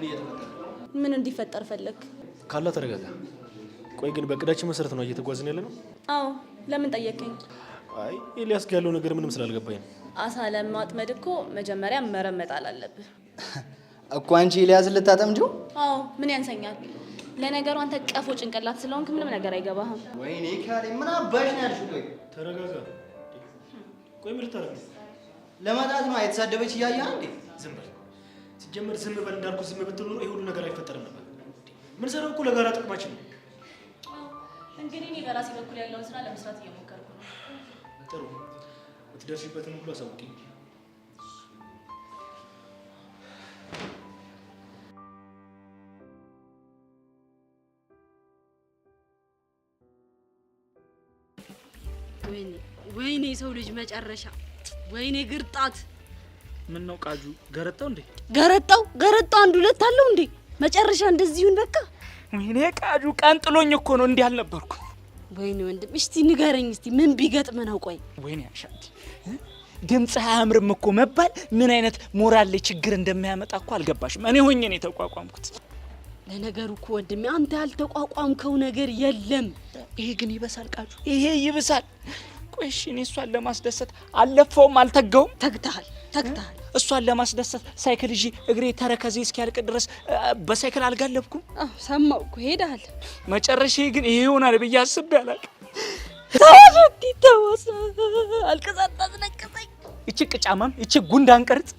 ምን እየተፈጠረ? ምን እንዲፈጠር ፈለግ? ካላ ተረጋጋ። ቆይ ግን በእቅዳችን መሰረት ነው እየተጓዝን ያለ ነው? አዎ። ለምን ጠየቀኝ? አይ ኤልያስ ጋር ያለው ነገር ምንም ስላልገባኝ ነው። አሳ ለማጥመድ እኮ መጀመሪያ መረመጣል አለብህ እኮ። አንቺ ኤልያስን ልታጠምጂው? አዎ። ምን ያንሰኛል? ለነገሩ አንተ ቀፎ ጭንቅላት ስለሆንክ ምንም ነገር አይገባህም። ወይኔ ካሌ ምን አባሽ ነው ያልሽው? ቆይ ተረጋጋ። ቆይ ምን ልታረግ? ለማጣት ነው የተሳደበች እያየህ እንዴ? ዝም በል። ሲጀመር ዝም በል እንዳልኩ ዝም ብትል ኖሮ ይሄ ሁሉ ነገር አይፈጠርም ነበር። ምን ሰራው እኮ ለጋራ ጥቅማችን ነው። እንግዲህ እኔ በራሴ በኩል ያለውን ስራ ለመስራት እየሞከርኩ ነው። ጥሩ። የምትደርሺበትን ሁሉ አሳውቂኝ። ወይኔ ሰው ልጅ መጨረሻ፣ ወይኔ ግርጣት። ምን ነው ቃጁ ገረጣው እንዴ? ገረጣው አንድ ሁለት አለው እንዴ? መጨረሻ እንደዚሁን በቃ። ወይኔ ቃጁ ቀን ጥሎኝ እኮ ነው እንዲህ አልነበርኩ። ወይኔ ወንድም እስቲ ንገረኝ እስቲ ምን ቢገጥም ነው? ቆይ ወይኔ አሻንቲ ድምጽ አያምርም እኮ መባል ምን አይነት ሞራል ላይ ችግር እንደሚያመጣ እኮ አልገባሽም። እኔ ሆኜ ነው የተቋቋምኩት። ለነገሩ እኮ ወንድሜ አንተ ያልተቋቋምከው ነገር የለም። ይሄ ግን ይበሳል ቃጁ፣ ይሄ ይብሳል። ቆይ እሺ እኔ እሷን ለማስደሰት አልለፈውም አልተጋውም? ተግተሃል። እሷን ለማስደሰት ሳይክል ይዤ እግሬ ተረከዜ እስኪያልቅ ድረስ በሳይክል አልጋለብኩም? ሰማሁ እኮ ሄደሃል። መጨረሻዬ ግን ይሄ ይሆናል ብዬ አስቤ አላውቅም። ተወሰ አልቀሳጣ ስለቀሰኝ እቺ ቅጫማም እቺ ጉንዳን ቅርጽ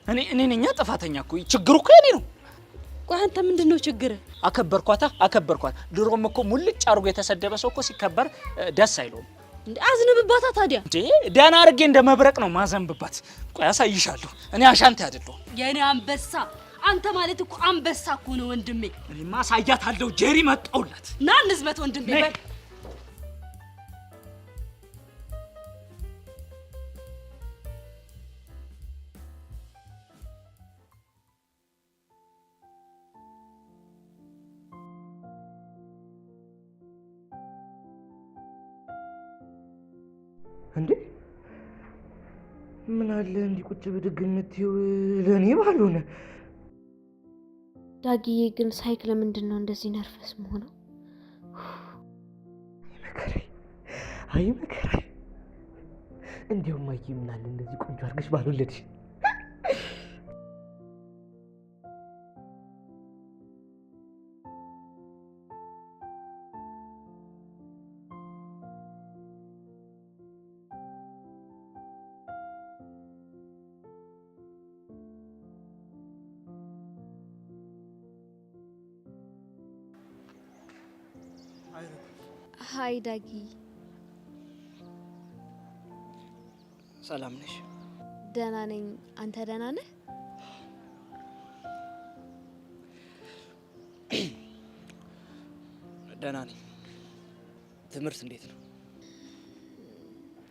እኔ ነኝ ጥፋተኛ እኮ። ችግሩ እኮ የኔ ነው። ቆይ አንተ ምንድነው ችግር? አከበርኳት። ድሮም እኮ ሙልጭ አርጎ የተሰደበ ሰው እኮ ሲከበር ደስ አይለውም። እንዴ አዝንብባታ ታዲያ? እንዴ ዳና አርጌ እንደ መብረቅ ነው ማዘንብባት። ቆይ አሳይሻለሁ። እኔ አሻንቴ አይደለሁ። የኔ አንበሳ አንተ ማለት እኮ አንበሳ እኮ ነው ወንድሜ። እኔማ አሳያታለሁ። ጄሪ መጣውላት። ና እንዝመት ወንድሜ። እንዴ ምን አለ እንዲህ ቁጭ ብድግ የምትይው ለእኔ ባልሆነ። ዳጊዬ ግን ሳይክል ምንድን ነው እንደዚህ ነርፈስ መሆነው? አይ መከራይ። እንዲያውም አይ ምን አለ እንደዚህ ቆንጆ አድርገሽ ባልወለድሽ። ሃይ ዳጊ። ሰላም ነሽ? ደህና ነኝ። አንተ ደህና ነህ? ደህና ነኝ። ትምህርት እንዴት ነው?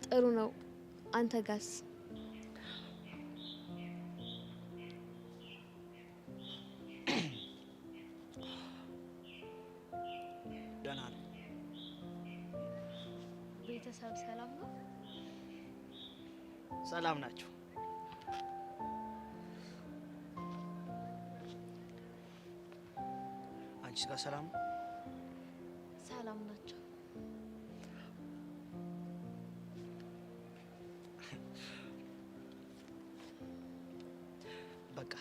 ጥሩ ነው። አንተ ጋስ? ደህና ነው። ቤተሰብ ሰላም ነው? ሰላም ናቸው። አንቺስ ጋር ሰላም ነው? ሰላም ናቸው። በቃ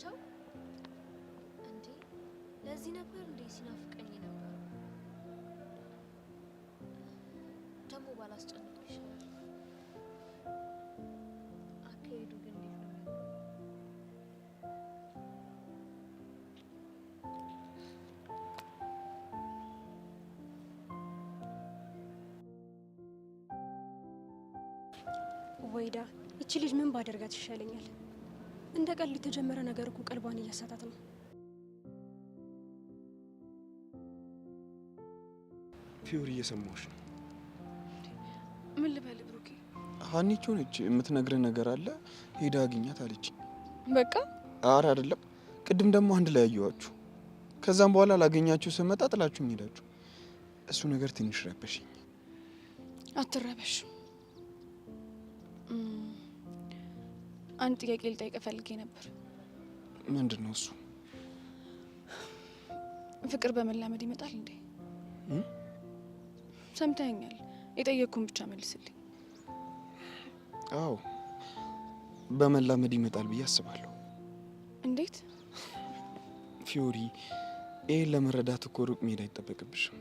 ቻው። እንዴ ለዚህ ነበር እንዴ ሲናፍቀኝ ነበር? ደግሞ ባላስጨንቅ ይሻላል። አካሄዱ ግን እንዴት ነው? ወይዳ እቺ ልጅ ምን ባደርጋት ይሻለኛል? እንደ ቀልድ የተጀመረ ነገር እኮ ቀልቧን እያሳታት ነው። ፊዮሪ እየሰማሁሽ ነው። ምን ልበል ብሩኬ? ሀኒቾ ነች የምትነግረን ነገር አለ፣ ሄዳ አግኛት አለች። በቃ አረ አይደለም፣ ቅድም ደግሞ አንድ ላይ አየኋችሁ። ከዛም በኋላ ላገኛችሁ ስመጣ ጥላችሁ ሄዳችሁ። እሱ ነገር ትንሽ ረበሽኝ። አትረበሽ። አንድ ጥያቄ ልጠይቅህ ፈልጌ ነበር። ምንድን ነው እሱ? ፍቅር በመላመድ ይመጣል እንዴ? ሰምተኸኛል? የጠየቅኩህን ብቻ መልስልኝ። አዎ በመላመድ ይመጣል ብዬ አስባለሁ። እንዴት? ፊዮሪ፣ ይህን ለመረዳት እኮ ሩቅ መሄድ አይጠበቅብሽም።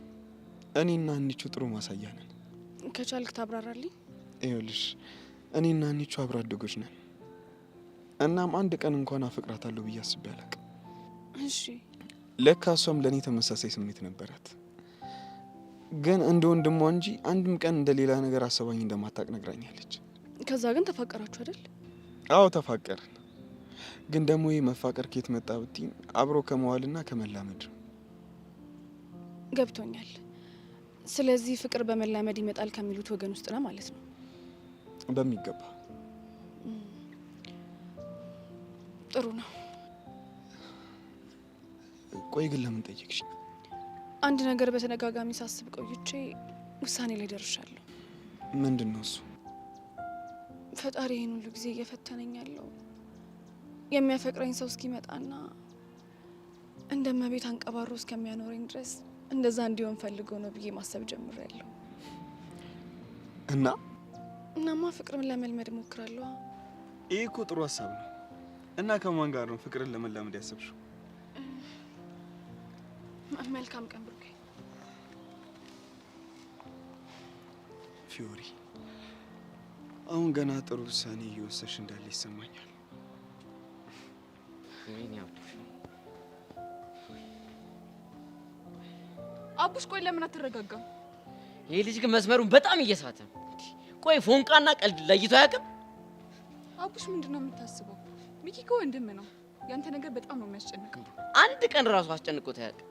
እኔና አንቺ ጥሩ ማሳያ ነን። ከቻልክ ታብራራልኝ? ይኸውልሽ እኔና አንቺ አብሮ አደጎች ነን። እናም አንድ ቀን እንኳን አፈቅራታለሁ ብዬ አስቤ አላውቅም። እሺ። ለካ እሷም ለእኔ ተመሳሳይ ስሜት ነበራት። ግን እንደ ወንድሟ እንጂ አንድም ቀን እንደ ሌላ ነገር አሰባኝ እንደማታውቅ ነግራኛለች። ከዛ ግን ተፋቀራችሁ አይደል? አዎ ተፋቀርን። ግን ደግሞ ይህ መፋቀር ከየት መጣ ብትይኝ አብሮ ከመዋልና ከመላመድ ነው። ገብቶኛል። ስለዚህ ፍቅር በመላመድ ይመጣል ከሚሉት ወገን ውስጥ ነው ማለት ነው? በሚገባ። ጥሩ ነው። ቆይ ግን ለምን ጠየቅሽ? አንድ ነገር በተደጋጋሚ ሳስብ ቆይቼ ውሳኔ ላይ ደርሻለሁ። ምንድን ነው እሱ? ፈጣሪ ይህን ሁሉ ጊዜ እየፈተነኝ ያለው የሚያፈቅረኝ ሰው እስኪመጣና እንደ እመቤት አንቀባሮ እስከሚያኖረኝ ድረስ እንደዛ እንዲሆን ፈልገው ነው ብዬ ማሰብ ጀምሬያለሁ። እናማ ፍቅርን ለመልመድ እሞክራለሁ። ይህ እኮ ጥሩ ሀሳብ ነው። እና ከማን ጋር ነው ፍቅርን ለመላመድ ያሰብሽው? መልካም ቀን ብሩኬ። ፊዮሪ፣ አሁን ገና ጥሩ ውሳኔ እየወሰድሽ እንዳለ ይሰማኛል። አቡሽ፣ ቆይ ለምን አትረጋጋም? ይህ ልጅ ግን መስመሩን በጣም እየሳተ ነው። ቆይ ፎንቃና ቀልድ ለይቶ አያውቅም? አቡሽ፣ ምንድነው የምታስበው? ሚኪ እኮ ወንድም ነው። ያንተ ነገር በጣም ነው የሚያስጨንቀው። አንድ ቀን ራሱ አስጨንቆት አያውቅም።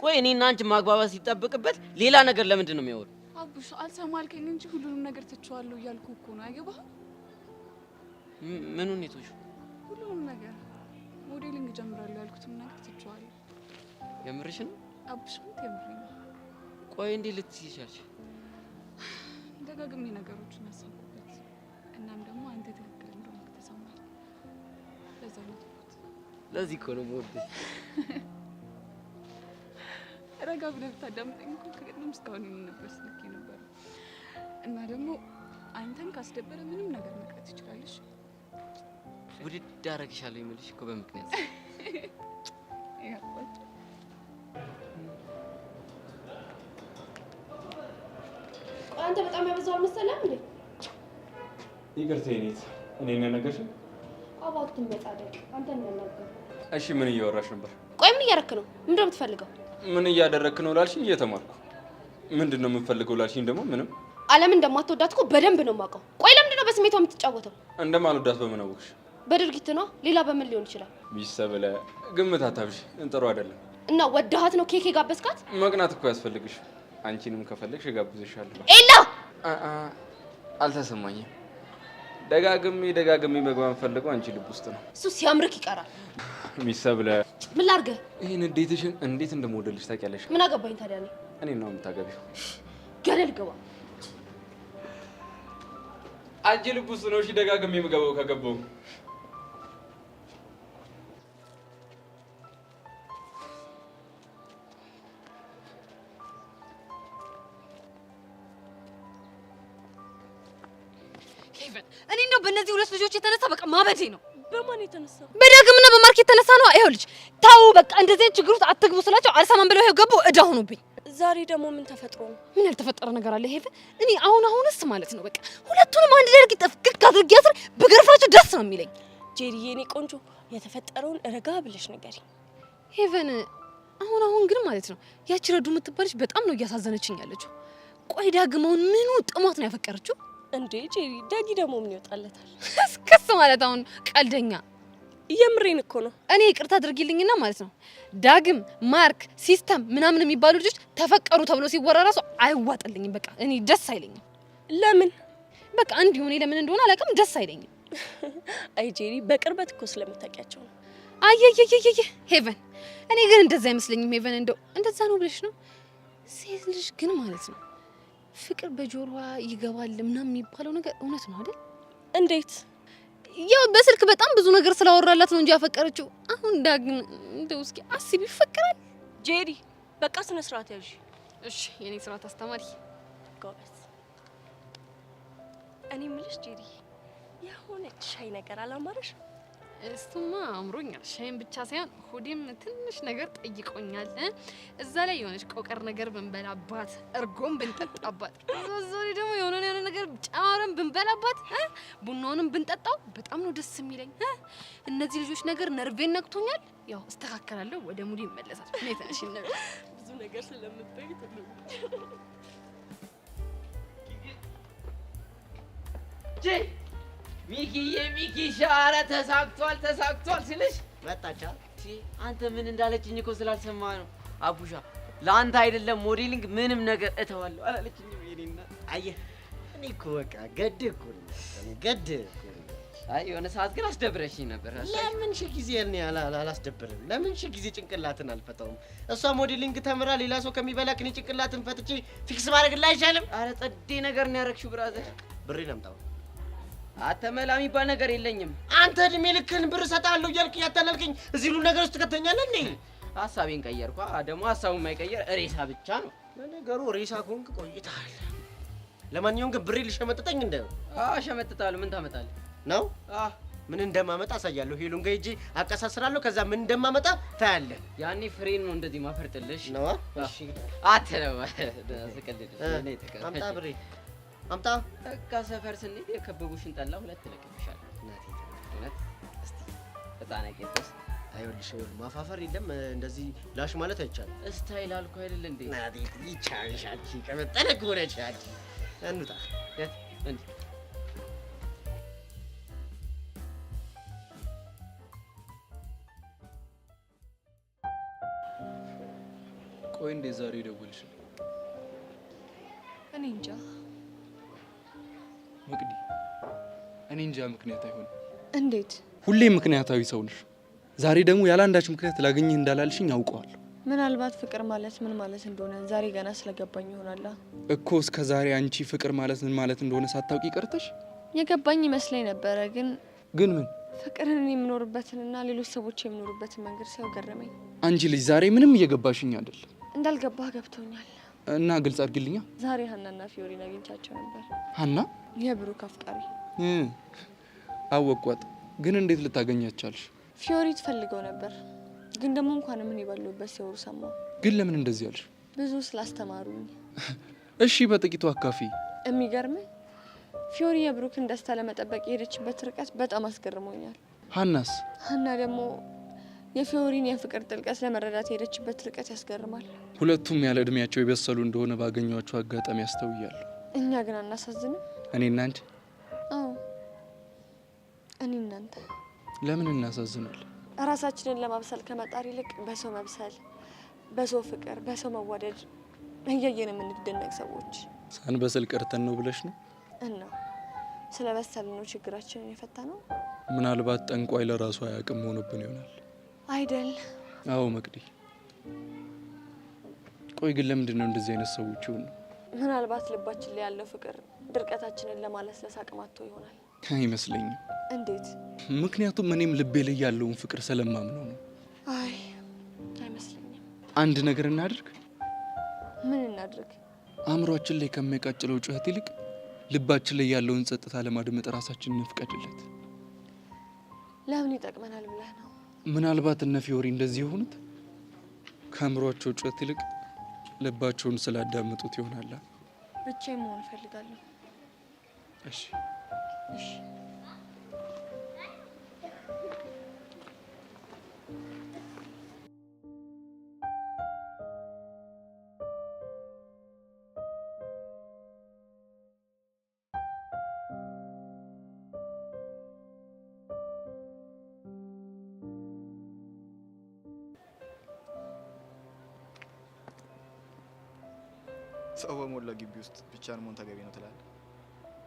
ቆይ እኔና አንቺ ማግባባት ሲጠብቅበት ሌላ ነገር ለምንድን ነው የሚያወሩ? አቡሽ፣ አልሰማልከኝ እንጂ ሁሉንም ነገር ትቼዋለሁ እያልኩ እኮ ነው። አይገባህም? ምኑን የቶሽ? ሁሉንም ነገር ሞዴሊንግ ጀምራለሁ ያልኩትን ነገር ትቼዋለሁ። የምርሽ ነው? አቡሽ፣ ምን የምርኝ ነው? ቆይ እንዴ ልትይሻልሽ? ደጋግሜ ነገሮችን አሰብኩበት። እናም ደግሞ አንተ ትክክል እንደሆንክ ተሰማኝ። ለዛ ነው ተውኩት። ለዚህ እኮ ነው የምወድሽ። ረጋ ብለህ ብታዳምጠኝ እኮ ከቅድም እስካሁን ነበር ስልክ ነበር። እና ደግሞ አንተን ካስደበረ ምንም ነገር መቅረት ትችላለሽ። ውድድ አደርግሻለሁ የምልሽ እኮ በምክንያት አንተ በጣም ያበዛው መሰለህ እንዴ? ይቅርታ የኔት እኔ ነኝ ነገርሽኝ? አባቱን በጻደቅ አንተ ምን ነገር? እሺ ምን እያወራሽ ነበር? ቆይ ምን እያረክ ነው? ምንድን ነው የምትፈልገው? ምን እያደረክ ነው ላልሽኝ እየተማርኩ። ምንድን ነው የምፈልገው ላልሽኝ ደግሞ ምንም። ዓለምን እንደማትወዳት እኮ በደንብ ነው የማውቀው። ቆይ ለምንድን ነው በስሜቷ የምትጫወተው? እንደማልወዳት በምን አወቅሽ? በድርጊት ነው። ሌላ በምን ሊሆን ይችላል? ቢሰበለ ግምት አታብሽ። እንጥሩ አይደለም። እና ወደሃት ነው ኬክ የጋበዝካት? መቅናት እኮ ያስፈልግሽ። አንቺንም ከፈለግሽ እጋብዝሻለሁ። ኤላ አልተሰማኝም። ደጋግሜ መግባት ፈልገው አንቺ ልብ ውስጥ ነው። እሱ ሲያምርክ ይቀራል። ሚሰብለ ምን ላድርግህ? ይሄን እንዴትሽን እንዴት እንደምወደልሽ ታውቂያለሽ? ምን አገባኝ ታዲያ? እኔ ነው የምታገቢው። ገደል ግባ። አንቺ ልብ ውስጥ ነው። እሺ ደጋግሜ የምገባው ከገባው እኔ እንደው በእነዚህ ሁለት ልጆች የተነሳ በቃ ማበዴ ነው። በማን የተነሳ? በዳግምና በማርክ የተነሳ ነው። ይኸውልሽ ታው በቃ እንደዚህ ችግር ውስጥ አትግቡ ስላቸው አልሰማም ብለው ይኸው ገቡ። እዳ ሆኑብኝ። ዛሬ ደግሞ ምን ተፈጥሮ ነው? ምን ያልተፈጠረ ነገር አለ? ሄቨን እኔ አሁንስ ማለት ነው በቃ ሁለቱንም አንድ ላይ አድርጌ ጥፍቅቅ አድርጌ አስር ብገርፋቸው ደስ ነው የሚለኝ። ጄሪዬ፣ እኔ ቆንጆ የተፈጠረውን ረጋ ብለሽ ንገሪ። ሄቨን አሁን ግን ማለት ነው ያቺ ረዱ የምትባልሽ በጣም ነው እያሳዘነችኝ ያለችው። ቆይ ዳግመውን ምኑ ጥሟት ነው ያፈቀረችው እንዴ? ጄሪ፣ ዳጊ ደግሞ ምን ይወጣለታል? እስከስ ማለት አሁን ቀልደኛ። የምሬን እኮ ነው። እኔ ይቅርታ አድርጊልኝና ማለት ነው ዳግም፣ ማርክ፣ ሲስተም ምናምን የሚባሉ ልጆች ተፈቀሩ ተብሎ ሲወራ ራሱ አይዋጥልኝም። በቃ እኔ ደስ አይለኝም። ለምን? በቃ እንዲሁ እኔ ለምን እንደሆነ አላውቅም፣ ደስ አይለኝም። አይ ጄሪ፣ በቅርበት እኮ ስለምታውቂያቸው ነው። አየየየየ ሄቨን፣ እኔ ግን እንደዛ አይመስለኝም። ሄቨን እንደው እንደዛ ነው ብለሽ ነው? ሴት ልጅ ግን ማለት ነው ፍቅር በጆሮዋ ይገባል ምናምን የሚባለው ነገር እውነት ነው አይደል? እንዴት? ያው በስልክ በጣም ብዙ ነገር ስላወራላት ነው እንጂ ያፈቀረችው። አሁን ዳግም እንደው እስኪ አስቢ፣ ይፈቀራል? ጄሪ በቃ ስነ ስርዓት ያዥ። እሺ የኔ ስርዓት አስተማሪ ጎበዝ። እኔ የምልሽ ጄሪ፣ የሆነች ሻይ ነገር አላማረሽ? እሱማ አምሮኛል። ሻይን ብቻ ሳይሆን ሆዴም ትንሽ ነገር ጠይቆኛል። እዛ ላይ የሆነች ቆቀር ነገር ብንበላባት፣ እርጎም ብንጠጣባት፣ ዛሬ ደግሞ የሆነ ነገር ጨማረን ብንበላባት፣ ቡናውንም ብንጠጣው በጣም ነው ደስ የሚለኝ። እነዚህ ልጆች ነገር ነርቬን ነክቶኛል። ያው እስተካከላለሁ፣ ወደ ሙዲ ይመለሳል። እኔ ተነሽ ነበር ብዙ ነገር ስለምትጠይቅ ሚኪ ሻረ ተሳክቷል ስልሽ መጣቻ። አንተ ምን እንዳለችኝ እኮ ስላልሰማ ነው። አቡሻ ለአንተ አይደለም ሞዴሊንግ ምንም ነገር እተዋለሁ አላለችኝም። የኔና አየህ፣ እኔ እኮ በቃ ገድ እኮ ገድ። አይ የሆነ ሰዓት ግን አስደብረሽኝ ነበር። ለምን ሺህ ጊዜ እኔ አላስደብርም? ለምን ሺህ ጊዜ ጭንቅላትን አልፈታውም? እሷ ሞዴሊንግ ተምራ ሌላ ሰው ከሚበላክ እኔ ጭንቅላትን ፈትቼ ፊክስ ማድረግልህ አይሻልም? አረ ጸዴ ነገር ነው ያረግሽው ብራዘር። ብሬን አምጣው። አተመላ የሚባል ነገር የለኝም። አንተ እድሜ ልክህን ብር እሰጥሃለሁ እያልክ ያታለልከኝ እዚህ ሁሉ ነገር ውስጥ ትከተኛለህ እንዴ? ሀሳቤን ቀየርኳ። ደግሞ ሀሳቡን የማይቀየር ሬሳ ብቻ ነው። ለነገሩ ሬሳ ከሆንክ ቆይተሃል። ለማንኛውም ግን ብሬ ልሸመጥጠኝ እንደ ሸመጥጣለሁ። ምን ታመጣለህ ነው? ምን እንደማመጣ አሳያለሁ። ሄሉን ጋር ሂጅ አቀሳስራለሁ። ከዛ ምን እንደማመጣ ታያለህ። ያኔ ፍሬን ነው እንደዚህ ማፈርጥልሽ ነው። እሺ አትለው ስቀልድልሽ። እኔ ተቀበል። አምጣ ብሬ አምጣ። በቃ ሰፈር ስንሄድ የከበቡሽን ጠላ 2 እለቅብሻለሁ። እናቴ እውነት እስቲ በጣና ቄንጠስ አይወልሽ ማፋፈር የለም እንደዚህ ላሽ ማለት አይቻልም። ስታይል አልኩ አይደል እንዴ? እናቴ ይቻልሻል። ከመጠነ ጎረቻል እንውጣ። እንዴ ቆይ እንዴት ዛሬ ደወልሽ? እኔ እንጃ መቅዲ፣ እኔ እንጃ ምክንያት አይሆንም። እንዴት? ሁሌም ምክንያታዊ ሰው ነሽ። ዛሬ ደግሞ ያለ አንዳች ምክንያት ላገኘህ እንዳላልሽኝ አውቀዋለሁ። ምናልባት ፍቅር ማለት ምን ማለት እንደሆነ ዛሬ ገና ስለገባኝ ይሆናል እኮ። እስከ ዛሬ አንቺ ፍቅር ማለት ምን ማለት እንደሆነ ሳታውቂ ቀርተሽ? የገባኝ ይመስለኝ ነበረ። ግን ምን? ፍቅርን እኔ የምኖርበትንና ሌሎች ሰዎች የሚኖሩበትን መንገድ ሳይው ገረመኝ። አንቺ ልጅ ዛሬ ምንም እየገባሽኝ አይደለም። እንዳልገባህ ገብቶኛል። እና ግልጽ አድርግልኛ። ዛሬ ሀናና ፊዮሪን አግኝቻቸው ነበር። ሀና የብሩክ አፍቃሪ አወቋት። ግን እንዴት ልታገኛቻልሽ? ፊዮሪ ትፈልገው ነበር፣ ግን ደግሞ እንኳን ምን ይባሉበት ሲወሩ ሰማሁ። ግን ለምን እንደዚህ ያልሽ? ብዙ ስላስተማሩኝ። እሺ በጥቂቱ አካፊ። የሚገርምህ ፊዮሪ የብሩክን ደስታ ለመጠበቅ የሄደችበት ርቀት በጣም አስገርሞኛል። ሀናስ? ሀና ደግሞ የፊዮሪን የፍቅር ጥልቀት ለመረዳት የሄደችበት ርቀት ያስገርማል። ሁለቱም ያለ እድሜያቸው የበሰሉ እንደሆነ ባገኟቸው አጋጣሚ ያስተውያለሁ። እኛ ግን አናሳዝንም? እኔና አንቺ? አዎ እኔ እናንተ። ለምን እናሳዝናለን? ራሳችንን ለማብሰል ከመጣር ይልቅ በሰው መብሰል፣ በሰው ፍቅር፣ በሰው መዋደድ እያየን የምንደነቅ ሰዎች ሳንበስል ቀርተን ነው ብለሽ ነው? እና ስለ በሰልን ነው ችግራችንን የፈታ ነው። ምናልባት ጠንቋይ ለራሱ አያውቅም ሆኖብን ይሆናል አይደል? አዎ መቅዲ። ቆይ ግን ለምንድን ነው እንደዚህ አይነት ሰዎች ይሆኑ? ምናልባት ልባችን ላይ ያለው ፍቅር ድርቀታችንን ለማለስለስ አቅም አጥቶ ይሆናል። አይመስለኝም። እንዴት? ምክንያቱም እኔም ልቤ ላይ ያለውን ፍቅር ስለማምነው ነው። አይ አይመስለኝም። አንድ ነገር እናድርግ። ምን እናድርግ? አእምሯችን ላይ ከሚያቃጭለው ጩኸት ይልቅ ልባችን ላይ ያለውን ጸጥታ ለማድመጥ ራሳችንን እንፍቀድለት። ለምን ይጠቅመናል ብለህ ነው? ምናልባት እነ ፊዮሪ እንደዚህ የሆኑት ከአእምሯቸው ጩኸት ይልቅ ልባቸውን ስላዳመጡት ይሆናል። ብቻዬን መሆን እፈልጋለሁ። እሺ እሺ። ሰው በሞላ ግቢ ውስጥ ብቻን መሆን ተገቢ ነው ትላለህ?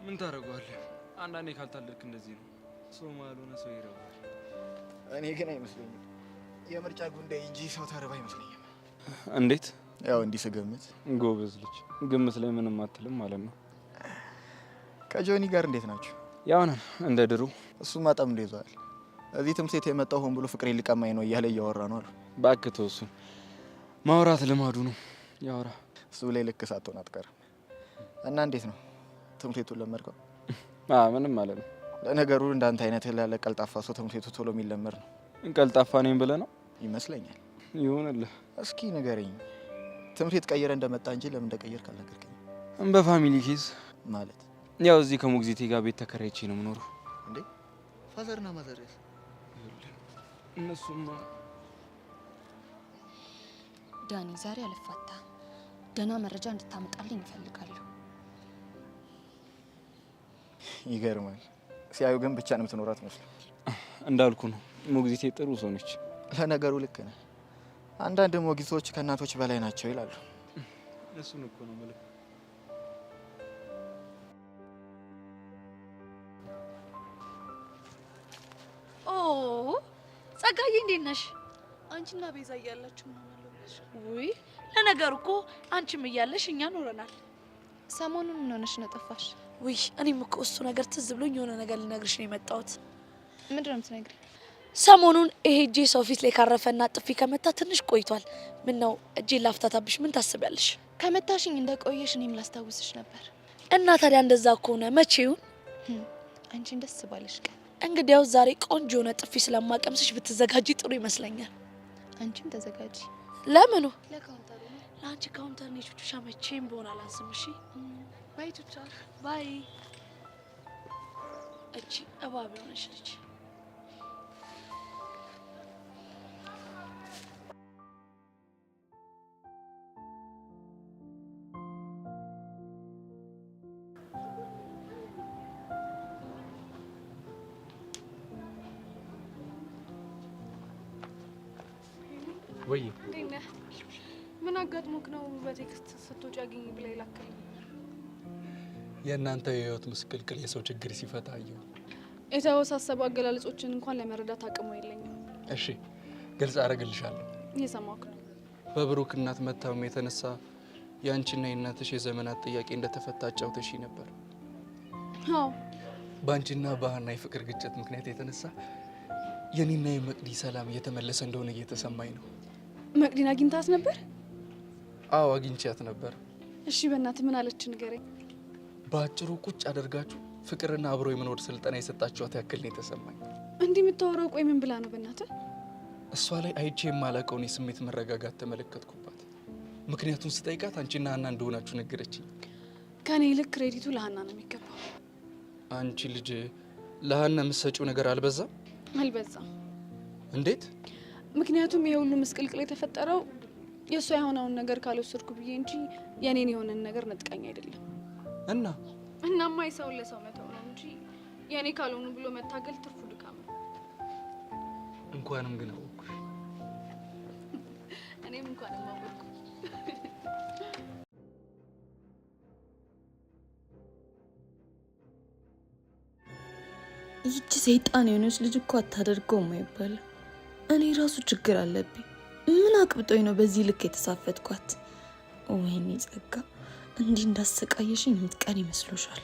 ምን ታደርገዋለህ? አንዳንዴ ካልታለልክ እንደዚህ ነው። ሰው ማልሆነ ሰው ይረባል። እኔ ግን አይመስለኝም። የምርጫ ጉዳይ እንጂ ሰው ተርባ አይመስለኝም። እንዴት? ያው እንዲህ ስገምት። ጎበዝ ልጅ፣ ግምት ላይ ምንም አትልም ማለት ነው። ከጆኒ ጋር እንዴት ናችሁ? ያው ነን እንደ ድሮ። እሱማ ጠምዶ ይዟል። እዚህ ትምህርት ቤት የመጣው ሆን ብሎ ፍቅሬ ሊቀማኝ ነው እያለ እያወራ ነው አሉ። እባክህ ተው፣ እሱን ማውራት ልማዱ ነው። ያውራ። እሱ ላይ ልክ ሳትሆን አትቀርም። እና እንዴት ነው ትምህርት ቤቱን ለመድከው? ምንም ማለት ነው። ለነገሩ እንዳንተ አይነት ያለ ቀልጣፋ ሰው ትምህርት ቤቱ ቶሎ የሚለመድ ነው። ቀልጣፋ ነኝ ብለህ ነው? ይመስለኛል። ይሁንልህ። እስኪ ንገረኝ፣ ትምህርት ቤት ቀይረ እንደመጣ እንጂ ለምን እንደቀየርክ አልነገርከኝ። በፋሚሊ ኬዝ ማለት? ያው እዚህ ከሞግዚቴ ጋር ቤት ተከራይቼ ነው የምኖረው። እንዴ ፋዘርና ማዘርስ? እነሱማ ዳኒ፣ ዛሬ አልፋታ። ደህና መረጃ እንድታመጣልኝ እፈልጋለሁ። ይገርማል። ሲያዩ ግን ብቻ ነው የምትኖራት መስሎኝ። እንዳልኩ ነው፣ ሞግዚቴ ጥሩ ሰው ነች። ለነገሩ ልክ ነህ። አንዳንድ ሞግዚቶች ከእናቶች በላይ ናቸው ይላሉ። እሱን እኮ ነው የምልህ። ጸጋዬ እንዴት ነሽ? አንቺና ቤዛ እያላችሁ ነው ማለት ነው? ውይ ለነገሩ እኮ አንቺም እያለሽ እኛ ኖረናል። ሰሞኑን ምን ሆነሽ ነው ጠፋሽ? ውይ እኔም እኮ እሱ ነገር ትዝ ብሎኝ የሆነ ነገር ልነግርሽ ነው የመጣሁት። ምንድን ነው የምትነግሪኝ? ሰሞኑን ይሄ እጄ ሰው ፊት ላይ ካረፈና ጥፊ ከመታ ትንሽ ቆይቷል። ምን ነው እጄን ላፍታታብሽ ምን ታስቢያለሽ? ከመታሽኝ እንደቆየሽ እኔም ላስታውስሽ ነበር። እና ታዲያ እንደዛ ከሆነ መቼ ይሁን? አንቺን ደስ ባለሽ ቀን። እንግዲያው ዛሬ ቆንጆ የሆነ ጥፊ ስለማቀምስሽ ብትዘጋጂ ጥሩ ይመስለኛል። አንቺም ተዘጋጂ። ለምኑ? ለካውንተሩ ነው። ለአንቺ ካውንተር ነው ቹቹሻ መቼም በሆነ አላንስም። እሺ ባይ ቹቻ ባይ። እቺ እባብ የሆነች ልጅ ወይ እንዴት ነህ? ምን አጋጥሞክ ነው በቴክስት ስትወጪ አገኘ ብላ ይላከኝ? የእናንተ የህይወት ምስቅልቅል የሰው ችግር ሲፈታ አየሁ። የተወሳሰቡ አገላለጾችን እንኳን ለመረዳት አቅሙ የለኝም። እሺ ግልጽ አደርግልሻለሁ። እየሰማሁህ ነው። በብሩክ እናት መታመም የተነሳ የአንቺና የእናትሽ የዘመናት ጥያቄ እንደተፈታ አጫውተሽኝ ነበር። አዎ። በአንቺና በሀና የፍቅር ግጭት ምክንያት የተነሳ የኔና የመቅዲ ሰላም እየተመለሰ እንደሆነ እየተሰማኝ ነው። መቅዲን አግኝታት ነበር? አዎ አግኝቻት ነበር። እሺ በእናትህ ምን አለች ንገረኝ። በአጭሩ ቁጭ አደርጋችሁ ፍቅርና አብሮ የመኖር ስልጠና የሰጣችኋት ያክል ነው የተሰማኝ። እንዲህ የምታወራው ቆይ ምን ብላ ነው በእናትህ? እሷ ላይ አይቼ የማላውቀውን የስሜት መረጋጋት ተመለከትኩባት። ምክንያቱም ስጠይቃት አንቺና ሀና እንደሆናችሁ ነገረችኝ። ከኔ ይልቅ ክሬዲቱ ለሀና ነው የሚገባው። አንቺ ልጅ ለሀና የምትሰጪው ነገር አልበዛም? አልበዛም። እንዴት? ምክንያቱም ይሄ ሁሉ ምስቅልቅል የተፈጠረው የእሷ የሆነውን ነገር ካልወሰድኩ ብዬ እንጂ የኔን የሆነን ነገር ነጥቃኝ አይደለም። እናማ የሰውን ለሰው መተው ነው እንጂ የኔ ካልሆኑ ብሎ መታገል ትርፉ ድካም ነው። እንኳንም ግን አወኩሽ። እኔም እንኳንም አወኩ። ይቺ ሰይጣን የሆነች ልጅ እኮ አታደርገውም አይባልም። እኔ ራሱ ችግር አለብኝ። ምን አቅብጦኝ ነው በዚህ ልክ የተሳፈጥኳት? ወይኔ ጸጋ፣ እንዲህ እንዳሰቃየሽኝ የምትቀር ይመስሎሻል?